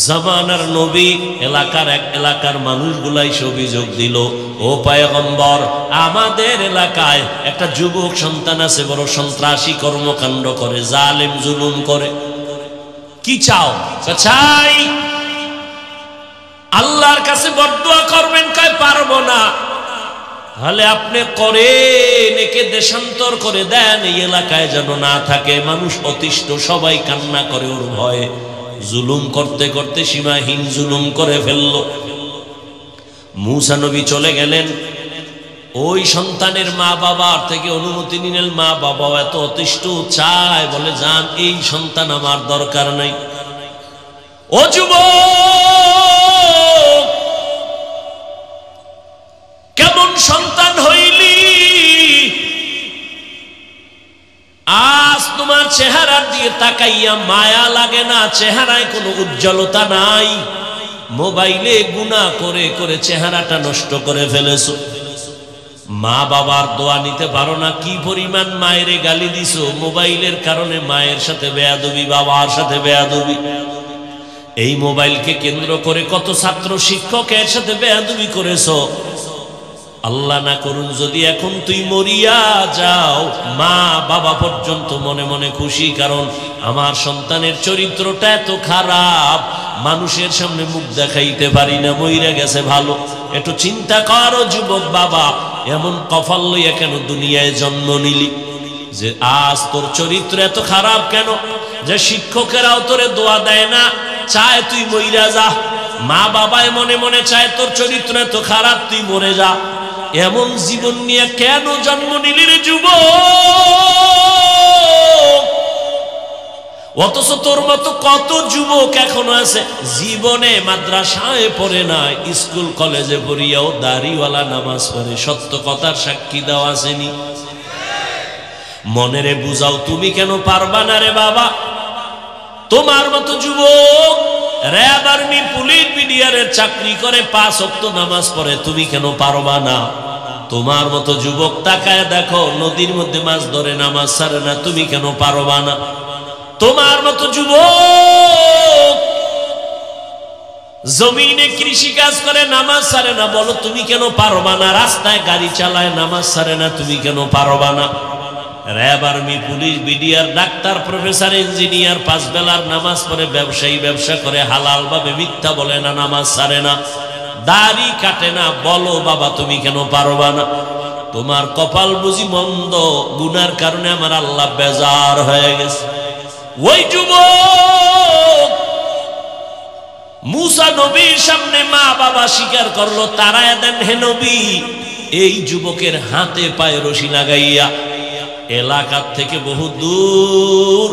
জামানার নবী, এলাকার মানুষগুলাই অভিযোগ দিল, ও পয়গম্বর আমাদের এলাকায় একটা যুবক সন্তান আছে, বড় সন্ত্রাসী কর্মকাণ্ড করে, জালেম জুলুম করে। কি চাও? চাই আল্লাহর কাছে বদদুয়া করবেন। কয় পারবো না। তাহলে আপনি করেন, একে দেশান্তর করে দেন, এই এলাকায় যেন না থাকে। মানুষ অতিষ্ঠ, সবাই কান্না করে ওর ভয়ে। জুলুম করতে করতে সীমাহীন জুলুম করে ফেলল। মূসা নবী চলে গেলেন, ওই সন্তানের মা বাবার থেকে অনুমতি নিলেন। মা বাবাও এত অতিষ্ঠ, চায়, বলে যান, এই সন্তান আমার দরকার নাই। ও যুবক, কেমন সন্তান হইলি? আজ তোমার চেহারার দিকে তাকাইয়া মায়া লাগে না, চেহারায় কোনো উজ্জ্বলতা নাই, মোবাইলে গুনাহ করে করে চেহারাটা নষ্ট করে ফেলেছো। মা বাবার দোয়া নিতে পারো না, কি পরিমাণ মায়ের গালি দিছো মোবাইলের কারণে, মায়ের সাথে বেয়াদবি, বাবার সাথে বেয়াদবি। এই মোবাইলকে কেন্দ্র করে কত ছাত্র শিক্ষকের সাথে বেয়াদবি করেছো। আল্লাহ না করুন যদি এখন তুই মরিয়া যাও, মা বাবা পর্যন্ত মনে মনে খুশি, কারণ আমার সন্তানের চরিত্রটা এত খারাপ, মানুষের সামনে মুখ দেখাইতে পারি না, মইরা গেছে ভালো। একটু চিন্তা করো যুবক বাবা, এমন কপাল লইয়া কেন দুনিয়ায় জন্ম নিলি যে আজ তোর চরিত্র এত খারাপ কেন? যে শিক্ষকেরাও তোরে দোয়া দেয় না, চায় তুই মইরা যা, মা বাবায় মনে মনে চায় তোর চরিত্র এত খারাপ তুই মরে যা। এমন জীবন নিয়ে কেন জন্ম নিলি রে যুবক? অথচ তোর মতো কত যুবক এখনো আছে জীবনে মাদ্রাসায় পড়ে না, স্কুল কলেজে পড়িয়াও দাড়িওয়ালা নামাজ পড়ে। সত্য কথার সাক্ষী দেওয়া আসেনি? মনেরে বুঝাও, তুমি কেন পারবা না রে বাবা? তোমার মতো যুবক র‍্যাব, আর্মি, পুলিশ, বিডিআরের চাকরি করে, 5 ওয়াক্ত নামাজ পড়ে, তুমি কেন পারবা না? তোমার মতো যুবক তাকায় দেখো, নদীর মধ্যে মাছ ধরে, নামাজ ছাড়ে না, তুমি কেন পারবা না? তোমার মতো যুবক জমিনে কৃষি কাজ করে, নামাজ ছাড়ে না, বলো তুমি কেন পারবা না? রাস্তায় গাড়ি চালায়, নামাজ ছাড়ে না, তুমি কেন পারবা না? RAB, army, police, BDR, doctor, professor, engineer, 5 বেলার নামাজ পড়ে, ব্যবসায়ী ব্যবসা করে, হালাল ভাবে মিথ্যা বলে না, নামাজ ছাড়ে না, দাড়ি কাটে না, বলো বাবা তুমি কেন পারবা না? তোমার কপাল বুঝি মন্দ, গুনার কারণে আমার আল্লাহ বেজার হয়ে গেছে। ওই যুবক মুসা নবীর সামনে মা বাবা স্বীকার করলো, তারায় দেন হে নবী। এই যুবকের হাতে পায়ে রশি লাগাইয়া এলাকার থেকে বহু দূর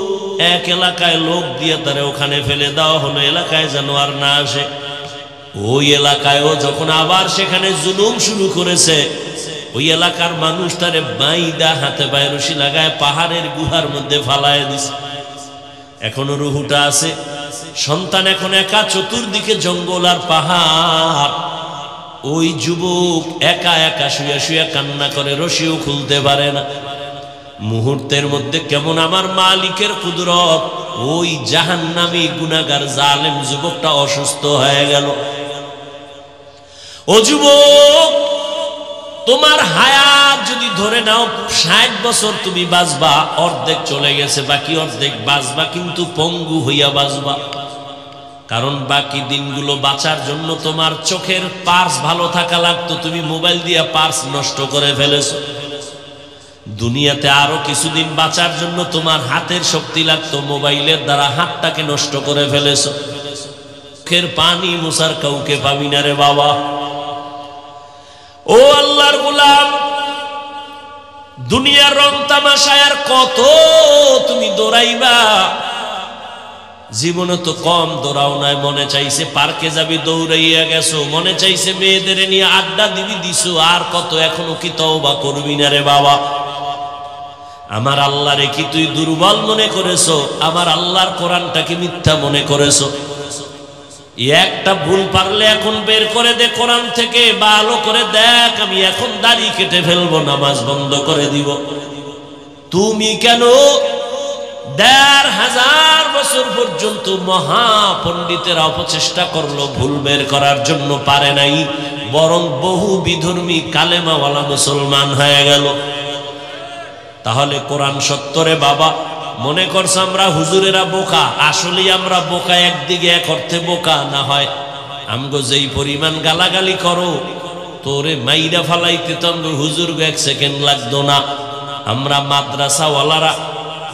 এক এলাকায় লোক দিয়ে তারে ওখানে ফেলে দেওয়া হলো, এলাকায় যেন আর না আসে। ওই এলাকায়ও যখন আবার সেখানে জুলুম শুরু করেছে, ওই এলাকার মানুষ তারে বাইদা হাতে পায়ে রশি লাগায় পাহাড়ের গুহার মধ্যে ফালায় দিছে। এখনো রুহুটা আছে। সন্তান এখন একা, চতুর্দিকে জঙ্গল আর পাহাড়। ওই যুবক একা একা শুয়ে শুয়ে কান্না করে, রশিও খুলতে পারে না। মুহূর্তের মধ্যে কেমন আমার মালিকের কুদরত, ওই জাহান্নামী গুনাহগার জালেম যুবকটা অসুস্থ হয়ে গেল। ও যুবক, তোমার হায়াত যদি ধরে নাও 60 বছর তুমি বাঁচবা, অর্ধেক চলে গেছে, বাকি অর্ধেক বাঁচবা, কিন্তু পঙ্গু হইয়া বাঁচবা। কারণ বাকি দিনগুলো বাঁচার জন্য তোমার চোখের পার্স ভালো থাকা লাগতো, তুমি মোবাইল দিয়া পার্স নষ্ট করে ফেলেছো। দুনিয়াতে আরো কিছুদিন বাঁচার জন্য তোমার হাতের শক্তি লাগতো, মোবাইলের দ্বারা হাতটাকে নষ্ট করে ফেলেছো। চোখের পানি মুছার কাউকে পাবি না রে বাবা। ও আল্লাহর গোলাম, দুনিয়ার রং তামাশায় আর কত তুমি দৌড়াইবা? জীবনে তো কম দৌড়াও নাই। মনে চাইছে পার্কে যাবি, দৌড়াইয়া গেছো। মনে চাইছে মেয়েদের নিয়ে আড্ডা দিবি, দিছো। আর কত? এখনো কি তওবা করবি না রে বাবা? আমার আল্লাহরে কি তুই দুর্বল মনে করেছো? আমার আল্লাহর কোরআনটাকে মিথ্যা মনে করেছো? একটা ভুল পারলে এখন বের করে দে কোরআন থেকে, ভালো করে দেখ। আমি এখন দাড়ি কেটে ফেলবো, নামাজ বন্ধ করে দিব। তুমি কেন 1500 বছর পর্যন্ত মহা পণ্ডিতেরা অপচেষ্টা করলো ভুল বের করার জন্য, পারে নাই, বরং বহু বিধর্মী কালেমাওয়ালা মুসলমান হয়ে গেল। তাহলে কোরআন সত্যরে বাবা? মনে করছে আমরা হুজুরেরা বোকা, আসলে আমরা বোকা। একদিকে এক অর্থে বোকা না হয় আমগো যেই পরিমাণ গালাগালি করো, তোরে মাইরা ফালাইতে তো আমগো হুজুর 1 সেকেন্ড লাগতো না। আমরা মাদ্রাসাওয়ালারা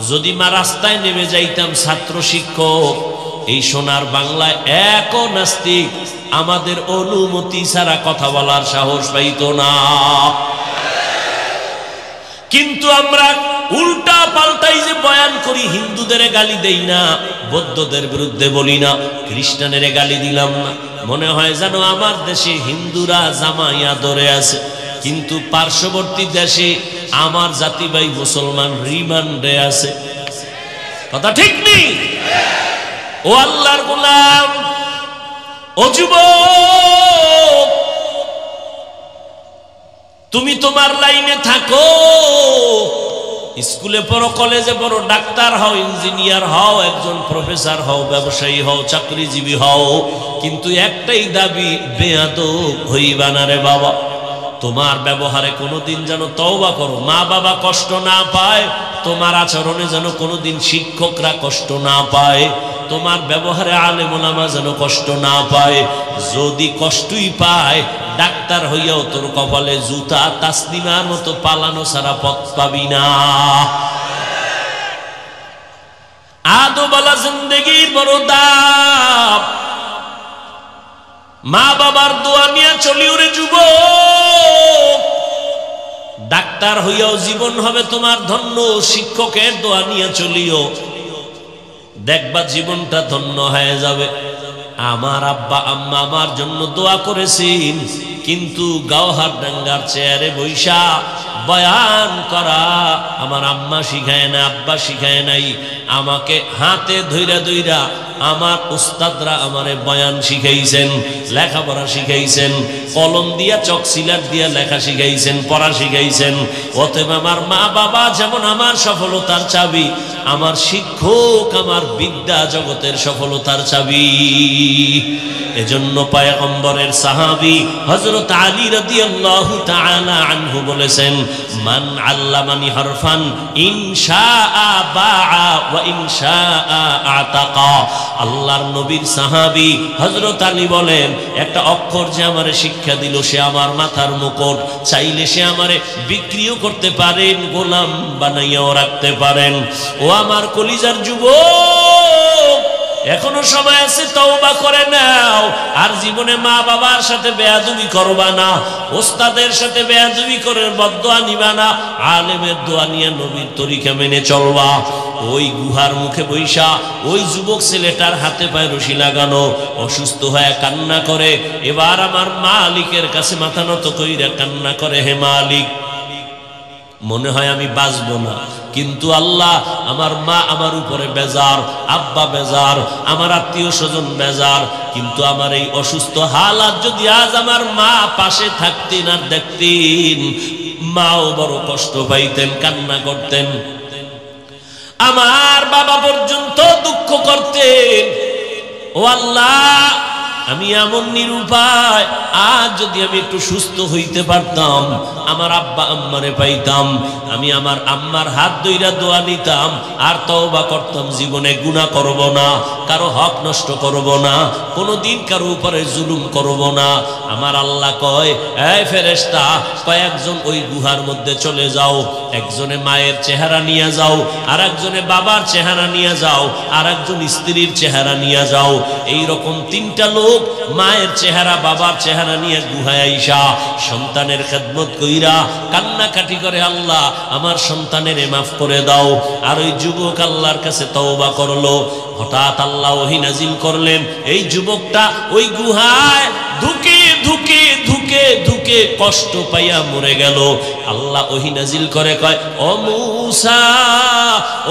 যদি রাস্তায় নেমে যাইতাম, ছাত্র শিক্ষক, এই সোনার বাংলায় এক নাস্তিক আমাদের অনুমতি ছাড়া কথা বলার সাহস পাইতো না। কিন্তু আমরা উল্টা পাল্টাই যে বয়ান করি, হিন্দুদের গালি দেই না, বৌদ্ধদের বিরুদ্ধে বলি না, খ্রিস্টানের গালি দিলাম না। মনে হয় যেন আমার দেশে হিন্দুরা জামাইয়া ধরে আছে, কিন্তু পার্শ্ববর্তী দেশে আমার জাতি ভাই মুসলমান রিমান্ডে আছে। কথা ঠিক নেই? ও আল্লাহর গোলাম, ও যুবক, তুমি তোমার লাইনে থাকো, স্কুলে পড়ো, কলেজে পড়ো, ডাক্তার হও, ইঞ্জিনিয়ার হও, একজন প্রফেসর হও, ব্যবসায়ী হও, চাকরিজীবী হও, কিন্তু একটাই দাবি, বেয়াদব হইবা না রে বাবা। তোমার ব্যবহারে কোনোদিন যেন তওবা করো, মা বাবা কষ্ট না পায়, তোমার আচরণে যেন কোনোদিন শিক্ষকরা কষ্ট না পায়, তোমার ব্যবহারে আলেম ওলামা যেন কষ্ট না পায়। যদি কষ্টই পায়, ডাক্তার হইয়াও তোর কপালে জুতা, তাসলিমার মতো পালানো ছাড়া পথ পাবি না। আদবওয়ালা জিন্দেগির বড় দাম। মা বাবার দোয়া নিয়ে চলিও রে যুবক। ডাক্তার হইয়াও জীবন হবে তোমার ধন্য, শিক্ষকের দোয়া নিয়ে চলিও, দেখবা জীবনটা ধন্য হয়ে যাবে। আমার আব্বা আম্মা আমার জন্য দোয়া করেছেন, কিন্তু গাওহারডাঙ্গার চেয়ারে বৈশা বয়ান করা আমার আম্মা শিখায় না, আব্বা শিখায় নাই। আমাকে হাতে ধইরা ধইরা আমার উস্তাদরা আমারে বয়ান শিখাইছেন, লেখাপড়া শিখাইছেন, কলম দিয়া চক সিলাট দিয়া লেখা শিখাইছেন, পড়া শিখাইছেন। অতএব আমার মা বাবা যেমন আমার সফলতার চাবি, আমার শিক্ষক আমার বিদ্যা জগতের সফলতার চাবি। এজন্য পয়গম্বরের সাহাবী হযরত আলী রাদিয়াল্লাহু তাআলা আনহু বলেছেন, মান আল্লামানি হরফান ইনশাআ বাআ ওয়া ইনশাআ আতাকা। আল্লাহর নবীর সাহাবী হযরত আলী বলেন, একটা অক্ষর যে আমারে শিক্ষা দিল, সে আমার মাথার মুকুট, চাইলে সে আমারে বিক্রিও করতে পারেন, গোলাম বানাইয়াও রাখতে পারেন। ও আমার কলিজার যুবক, এখনো সময় আছে, তওবা করে নাও। আর জীবনে মা বাবার সাথে বেয়াদবি করবা না, ওস্তাদের সাথে বেয়াদবি করে বদদোয়া নিবা না, আলেমের দোয়া নিয়ে নবীর তরিকা মেনে চলবা। ওই গুহার মুখে বৈশা ওই যুবক ছেলেটার হাতে পায়ে রশি লাগানো, অসুস্থ হয়ে কান্না করে, এবার আমার মালিকের কাছে মাথা নত কইরা কান্না করে, হে মালিক, মনে হয় আমি বাঁচবো না, কিন্তু আল্লাহ আমার মা আমার উপরে বেজার, আব্বা বেজার, আমার আত্মীয় স্বজন বেজার, কিন্তু আমার এই অসুস্থ হালাত যদি আজ আমার মা পাশে থাকতেন আর দেখতেন, মাও বড় কষ্ট পাইতেন, কান্না করতেন, আমার বাবা পর্যন্ত দুঃখ করতেন। ও আল্লাহ, আমি এমন নিরুপায়, আজ যদি আমি একটু সুস্থ হইতে পারতাম, আমার আব্বা আম্মারে পাইতাম, আমি আমার আম্মার হাত ধইরা দোয়া নিতাম, আর তওবা করতাম, জীবনে গুনাহ করব না, কারো হক নষ্ট করব না, কোনোদিন কারো উপরে জুলুম করব না। আমার আল্লাহ কয়, এই ফেরেশতা, কয়েকজন ওই গুহার মধ্যে চলে যাও, একজনে মায়ের চেহারা নিয়ে যাও, আর একজনে বাবার চেহারা নিয়ে যাও, আর একজন স্ত্রীর চেহারা নিয়ে যাও। এই রকম তিনটা লোক মায়ের চেহারা বাবার চেহারা নিয়ে গুহায় আইসা সন্তানের খেদমত কইরা কান্নাকাটি করে, আল্লাহ আমার সন্তানের মাফ করে দাও। আর ওই যুবক আল্লাহর কাছে তওবা করলো। হঠাৎ আল্লাহ ওহী নাজিল করলেন, এই যুবকটা ওই গুহায় ধুকে ধুকে ধুকে ধুকে কষ্ট পাইয়া মরে গেল। আল্লাহ ওহী নাজিল করে কয়, ও মূসা,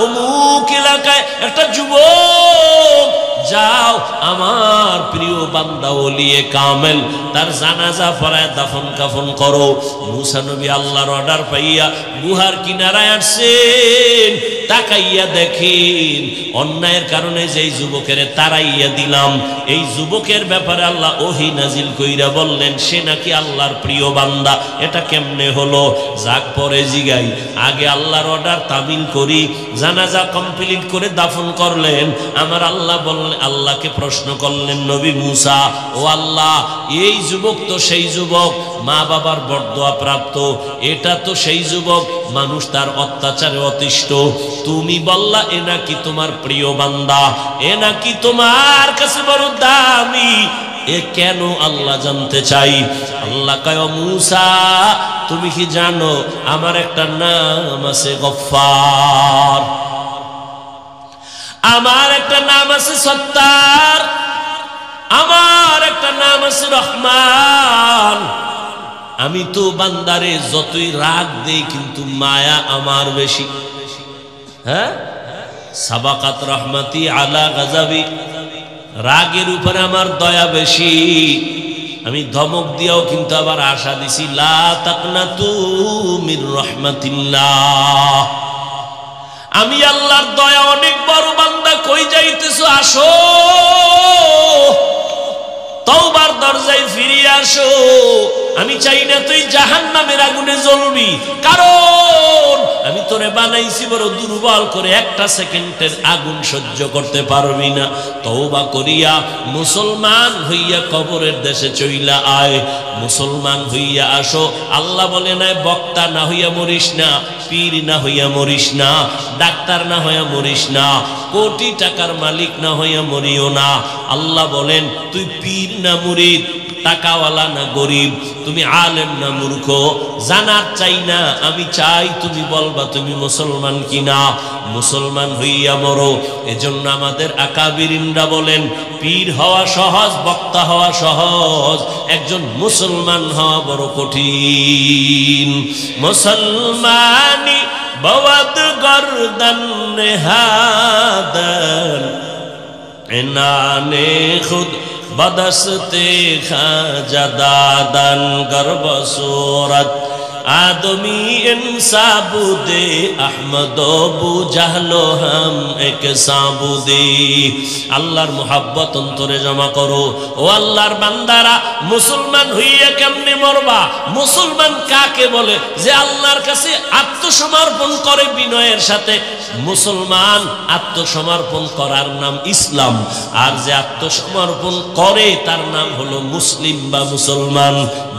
অমুক এলাকায় একটা যুবক, যাও আমার প্রিয় বান্দা ওলিয়ে কামেল, তার জানাজা পড়ায় দাফন কাফন করো। মূসা নবী আল্লাহর অর্ডার পাইয়া গুহার কিনারায় আসছেন, তাকাইয়া দেখেন অন্যায়ের কারণে যেই যুবকের তারাইয়া দিলাম, এই যুবকের ব্যাপারে আল্লাহ ওহী নাজিল কইরা বললেন, সে নাকি আল্লাহর প্রিয় বান্দা। এটা কেমনে হলো? যাক পরে জিগাই, আগে আল্লাহর অর্ডার তামিল করি, জানাজা কমপ্লিট করে দাফন করলেন। আমার আল্লাহ বললেন, আল্লাহকে প্রশ্ন করলেন নবী মূসা, ও আল্লাহ, এই যুবক তো সেই যুবক মা বাবার বরদোয়া প্রাপ্ত, এটা তো সেই যুবক মানুষ তার অত্যাচারে অতিষ্ঠ, তুমি বললা এ নাকি তোমার প্রিয় বান্দা, এ নাকি তোমার কাছে বড় দামি, এ কেন আল্লাহ জানতে চাই। আল্লাহ কয়, মূসা তুমি কি জানো আমার একটা নাম আছে গফফার, আমার একটা নাম আছে সত্তার, আমার একটা নাম আছে রহমান। আমি তো বান্দারে যতই রাগ দেই, কিন্তু মায়া আমার বেশি। হ্যাঁ, সাবাকাত রহমতি আলা গাজাবি, রাগের উপরে আমার দয়া বেশি। আমি ধমক দিয়েও কিন্তু আবার আশা দিছি, লা তাকনাতু মির রহমাতিল্লাহ, আমি আল্লাহর দয়া অনেক বড় বান্দা, কই যাইতেছো, আসো তওবার দরজায় ফিরে আসো। আমি চাই না তুই জাহান্নামের আগুনে জ্বলবি, কারণ আমি তোরে বানাইছি বড় দুর্বল করে, একটা সেকেন্ডের আগুন সহ্য করতে পারবি না। তওবা করিয়া মুসলমান হইয়া কবরের দেশে চইলা আয়, মুসলমান হইয়া আসো। আল্লাহ বলে না বক্তা না হইয়া মরিস না, পীর না হইয়া মরিস না, ডাক্তার না হইয়া মরিস না, কোটি টাকার মালিক না হইয়া মরিও না। আল্লাহ বলেন তুই পীর না মুরিদ, টাকাওয়ালা না গরিব, তুমি আলেম না মূর্খ, জানার চাই না, আমি চাই তুমি বলবা তুমি মুসলমান কিনা। মুসলমান হইয়া মরো। এজন্য আমাদের আকাবিরিনরা বলেন পীর হওয়া সহজ, বক্তা হওয়া সহজ, একজন মুসলমান হওয়া বড় কঠিন। মুসলমানি বওয়াদ গর্দান নেহাদান, এনানে খুদ बदस्ते खाजा दादन गर्भ सूरत आदमी इंसाबुदे अहमदो बु जहलो हम एक साबुदे। আল্লাহর মুহাব্বত অন্তরে জমা করো। ও আল্লাহর বান্দারা, মুসলমান হইয়া কেমনে মরবা? মুসলমান কাকে বলে? যে আল্লাহর কাছে আত্মসমর্পণ করে বিনয়ের সাথে। মুসলমান আত্মসমর্পণ করার নাম ইসলাম, আর যে আত্মসমর্পণ করে তার নাম হলো মুসলিম বা মুসলমান।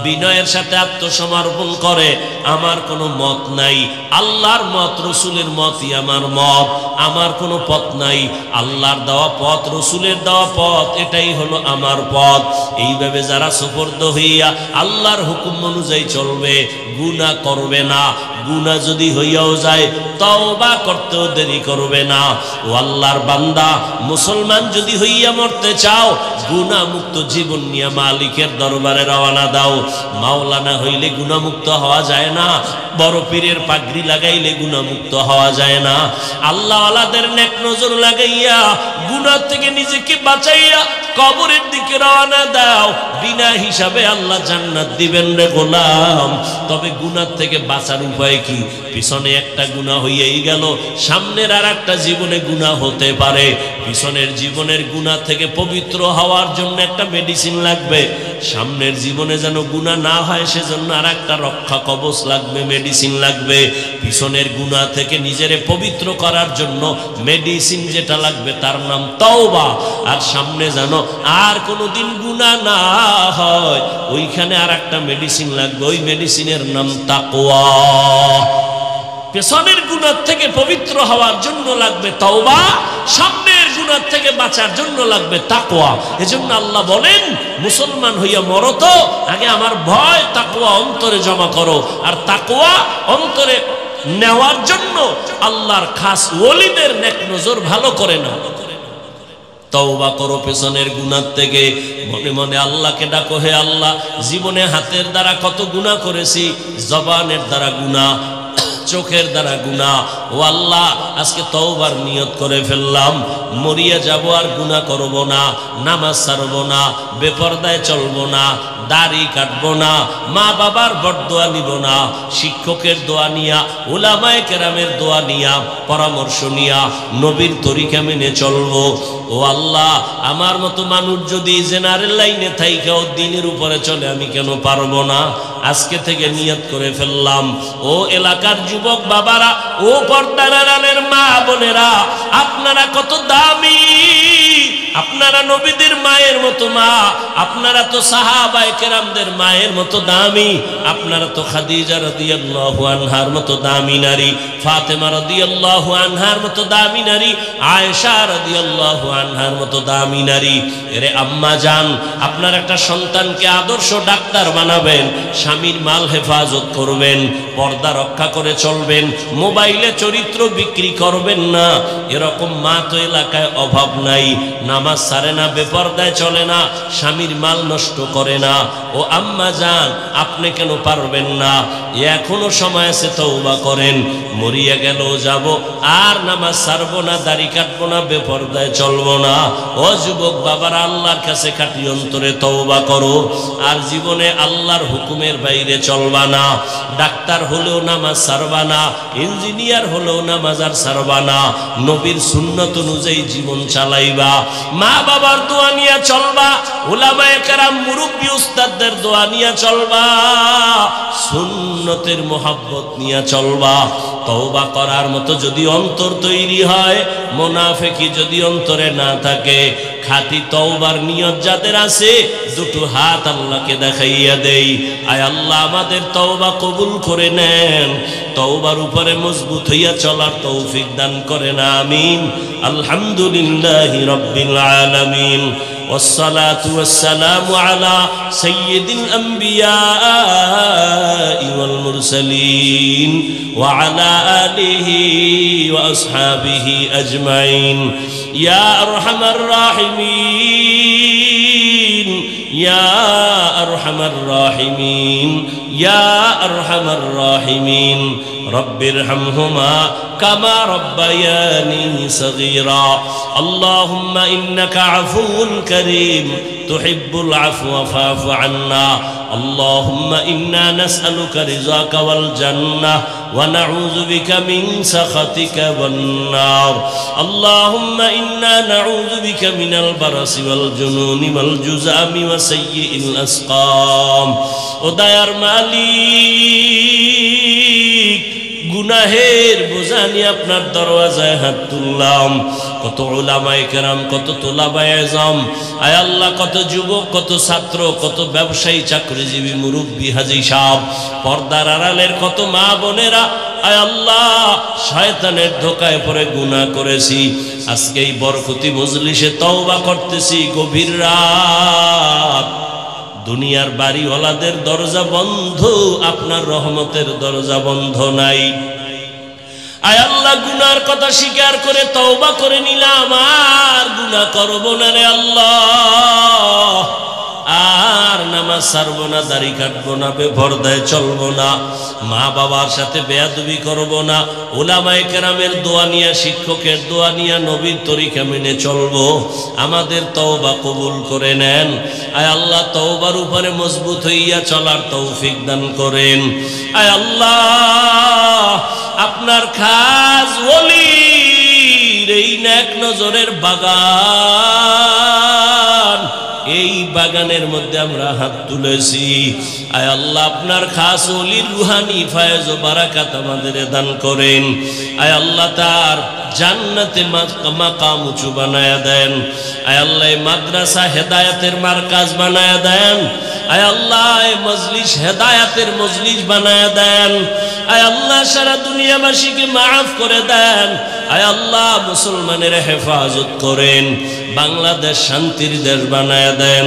বিনয়ের সাথে আত্মসমর্পণ করে, আমার কোনো মত নাই, আল্লাহর মত রসুলের মতই আমার মত, আমার কোনো পথ নাই, আল্লাহর দেওয়া পথ রসুলের দেওয়া পথ এটাই হলো আমার পথ। এইভাবে যারা সুপর্দ হইয়া আল্লাহর হুকুম অনুযায়ী চলবে, গুনাহ করবে না, গুনাহ যদি হইয়াও যায় তওবা করতেও দেরি করবে না। ও আল্লাহর বান্দা, মুসলমান যদি হইয়া মরতে চাও, গুনাহ মুক্ত জীবন নিয়ে মালিকের দরবারে রওনা দাও। মাওলানা হইলে গুনাহমুক্ত হওয়া যায় না, বড় পীরের পাগড়ি লাগাইলে গুনাহমুক্ত হওয়া যায় না। আল্লাহ ওয়ালাদের নেক নজর লাগাইয়া গুনাহ থেকে নিজেকে বাঁচাইয়া কবরের দিকে রওনা দাও, বিনা হিসাবে আল্লাহ জান্নাত দিবেন রে গোলাম। তবে গুনাহ থেকে বাঁচার উপায় কি? পিছনে একটা গুনাহ হইয়াই গেল, সামনের আর একটা জীবনে গুনাহ হতে পারে। পিছনের জীবনের গুনাহ থেকে পবিত্র হওয়ার জন্য একটা মেডিসিন লাগবে, সামনের জীবনে যেন গুনাহ না হয় সেজন্য আর একটা রক্ষা কবচ লাগবে, মেডিসিন লাগবে। পিছনের গুনাহ থেকে নিজেরে পবিত্র করার জন্য মেডিসিন যেটা লাগবে তার নাম তওবা। আর সামনে যেন আর কোনোদিন গুনাহ না হয়, ওইখানে আর একটা মেডিসিন লাগবে, ওই মেডিসিনের নাম তাকওয়া। পেছনের গুনাহ থেকে পবিত্র হওয়ার জন্য লাগবে তওবা, সামনের গুনাহ থেকে বাঁচার জন্য লাগবে তাকওয়া। এজন্য আল্লাহ বলেন মুসলমান হইয়া মরো তো আগে আমার ভয় তাকওয়া অন্তরে জমা করো। আর তাকওয়া অন্তরে নেওয়ার জন্য আল্লাহর খাস ওলিদের নেক নজর ভালো করে নাও। তওবা করো পেছনের গুনাহ থেকে, মনে মনে আল্লাহকে ডাকো, হে আল্লাহ, জীবনে হাতের দ্বারা কত গুনাহ করেছি, জবানের দ্বারা গুনাহ, চোখের দ্বারা গুনাহ। ও আল্লাহ, আজকে তওবার নিয়ত করে ফেললাম, মরিয়া যাব আর গুনাহ করব না, নামাজ ছাড়ব না, বেপরদায় চলব না, দাড়ি কাটবো না, মা বাবার বরদোয়া নিব না, শিক্ষকের দোয়া নিয়া, উলামায়ে কেরামের দোয়া নিয়া, পরামর্শ নিয়া নবীর তরিকা মেনে চলবো। ও আল্লাহ, আমার মতো মানুষ যদি জেনারেল লাইনে থাইকাও দ্বীনের উপরে চলে, আমি কেন পারবো না? আজকে থেকে নিয়ত করে ফেললাম। ও এলাকার যুবক বাবারা, ও পর্দার আড়ালের মা বোনেরা, আপনারা কত দামি, আপনারা নবীদের মায়ের মতো মা, আপনারা তো সাহাবায়ে কেরামদের মায়ের মতো দামি, আপনারা তো খাদিজা রাদিয়াল্লাহু আনহার মতো দামি নারী, ফাতেমা রাদিয়াল্লাহু আনহার মতো দামি নারী, আয়েশা রাদিয়াল্লাহু আনহার মতো দামি নারী। এরে আম্মা জান, আপনার একটা সন্তানকে আদর্শ ডাক্তার বানাবেন, স্বামীর মাল হেফাজত করবেন, পর্দা রক্ষা করে চলবেন, মোবাইলে চরিত্র বিক্রি করবেন না। এরকম মা তো এলাকায় অভাব নাই। নাম নামাজ ছাড়ে না, বেপরদায় চলে না, স্বামীর মাল নষ্ট করে না, ও আম্মা জান আপনি কেন পারবেন না? এখনো সময় আছে, তওবা করেন। মরিয়া গেল যাব, আর নামাজ ছাড়বো না, দাড়ি কাটবো না, বেপরদায় চলবো না। ও যুবক বাবার, আল্লাহর কাছে খাঁটি অন্তরে তওবা করো, আর জীবনে আল্লাহর হুকুমের বাইরে চলবা না। ডাক্তার হলেও নামাজ ছাড়বা না, ইঞ্জিনিয়ার হলেও নামাজ আর ছাড়বা না। নবীর সুন্নত অনুযায়ী জীবন চালাইবা, মা বাবার দোয়া নিয়ে চলবা, উলামায়ে কেরাম মুরব্বী উস্তাদদের দোয়া নিয়ে চলবা, সুন্নতের মোহাব্বত নিয়ে চলবা। তওবা করার মতো যদি অন্তর তৈরি হয়, মুনাফিকি যদি অন্তরে না থাকে, খাঁটি তওবার নিয়ত যাদের আছে, দুটো হাত আল্লাহকে দেখাইয়া দেই, আয় আল্লাহ আমাদের তওবা কবুল করে নেন, তওবার উপরে মজবুত হইয়া চলার তৌফিক দান করেন, আমিন। আলহামদুলিল্লাহি রাব্বিল আলামিন, والصلاة والسلام على سيد الأنبياء والمرسلين وعلى آله وأصحابه أجمعين. يا أرحم الراحمين، يا أرحم الراحمين، يا أرحم الراحمين، رب ارحمهما كما ربياني صغيرا. اللهم إنك عفو كريم تحب العفو فاعف عنا. اللهم إنا نسألك رضاك والجنة ونعوذ بك من سخطك والنار. اللهم إنا نعوذ بك من البرص والجنون والجذام وسيء الأسقام. وديار مالك গুনাহের বোঝা নিয়ে আপনার দরওয়াজায় হাত তুললাম। কত উলামায়ে কেরাম, কত তোলাবায়ে আযম, আয় আল্লাহ, কত যুবক, কত ছাত্র, কত ব্যবসায়ী, চাকরিজীবী, মুরব্বী, হাজী সাহেব, পর্দার আড়ালের কত মা বোনেরা, আয় আল্লাহ, শয়তানের ধোকায় পড়ে গুনাহ করেছি। আজকে এই বরকতি মজলিসে তওবা করতেছি, গভীর রাত, দুনিয়ার বাড়িওয়ালাদের দরজা বন্ধ, আপনার রহমতের দরজা বন্ধ নাই। আয় আল্লাহ, গুনার কথা স্বীকার করে তওবা করে নিলাম, আর গুনাহ করব না রে আল্লাহ, আর নামাজ ছাড়বো না, দাড়ি কাটবো না, বেপরদায় চলবো না, মা বাবার সাথে বেয়াদবি করবো না, উলামায়ে কেরামের দোয়া নিয়ে, শিক্ষকের দোয়া নিয়ে, নবীর তরিকা মেনে চলবো। আমাদের তওবা কবুল করে নেন। আয় আল্লাহ, তওবার উপরে মজবুত হইয়া চলার তৌফিক দান করেন। আয় আল্লাহ, আপনার খাস ওলির এই নেক নজরের বাগান, এই বাগানের মধ্যে আমরা হাত তুলেছি। আয় আল্লাহ, আপনার খাস ওলির রুহানি ফায়েজ ও বারাকাত আমাদের দান করেন। আয় আল্লাহ, তার জান্নাতে মাকাম উঁচু বানায়া দেন। আয় আল্লাহ, মাদ্রাসা হেদায়েতের মারকাজ বানায়া দেন। আয় আল্লাহ, মজলিস হেদায়েতের মজলিস বানায়া দেন। আয় আল্লাহ, সারা দুনিয়াবাসীকে মাফ করে দেন। আয় আল্লাহ, মুসলমানের হেফাজত করেন, বাংলাদেশ শান্তির দেশ বানায়া দেন।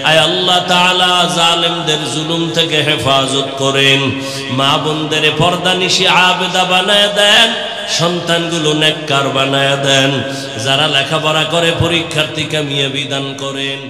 আয় আল্লাহ তাআলা, জালেমদের জুলুম থেকে হেফাজত করেন, মা বোনদের পর্দানিশি আবেদা বানায়া দেন, সন্তানগুলো নেককার বানায়া দেন, যারা লেখাপড়া করে পরীক্ষার্থী কামিয়াবি দান করেন।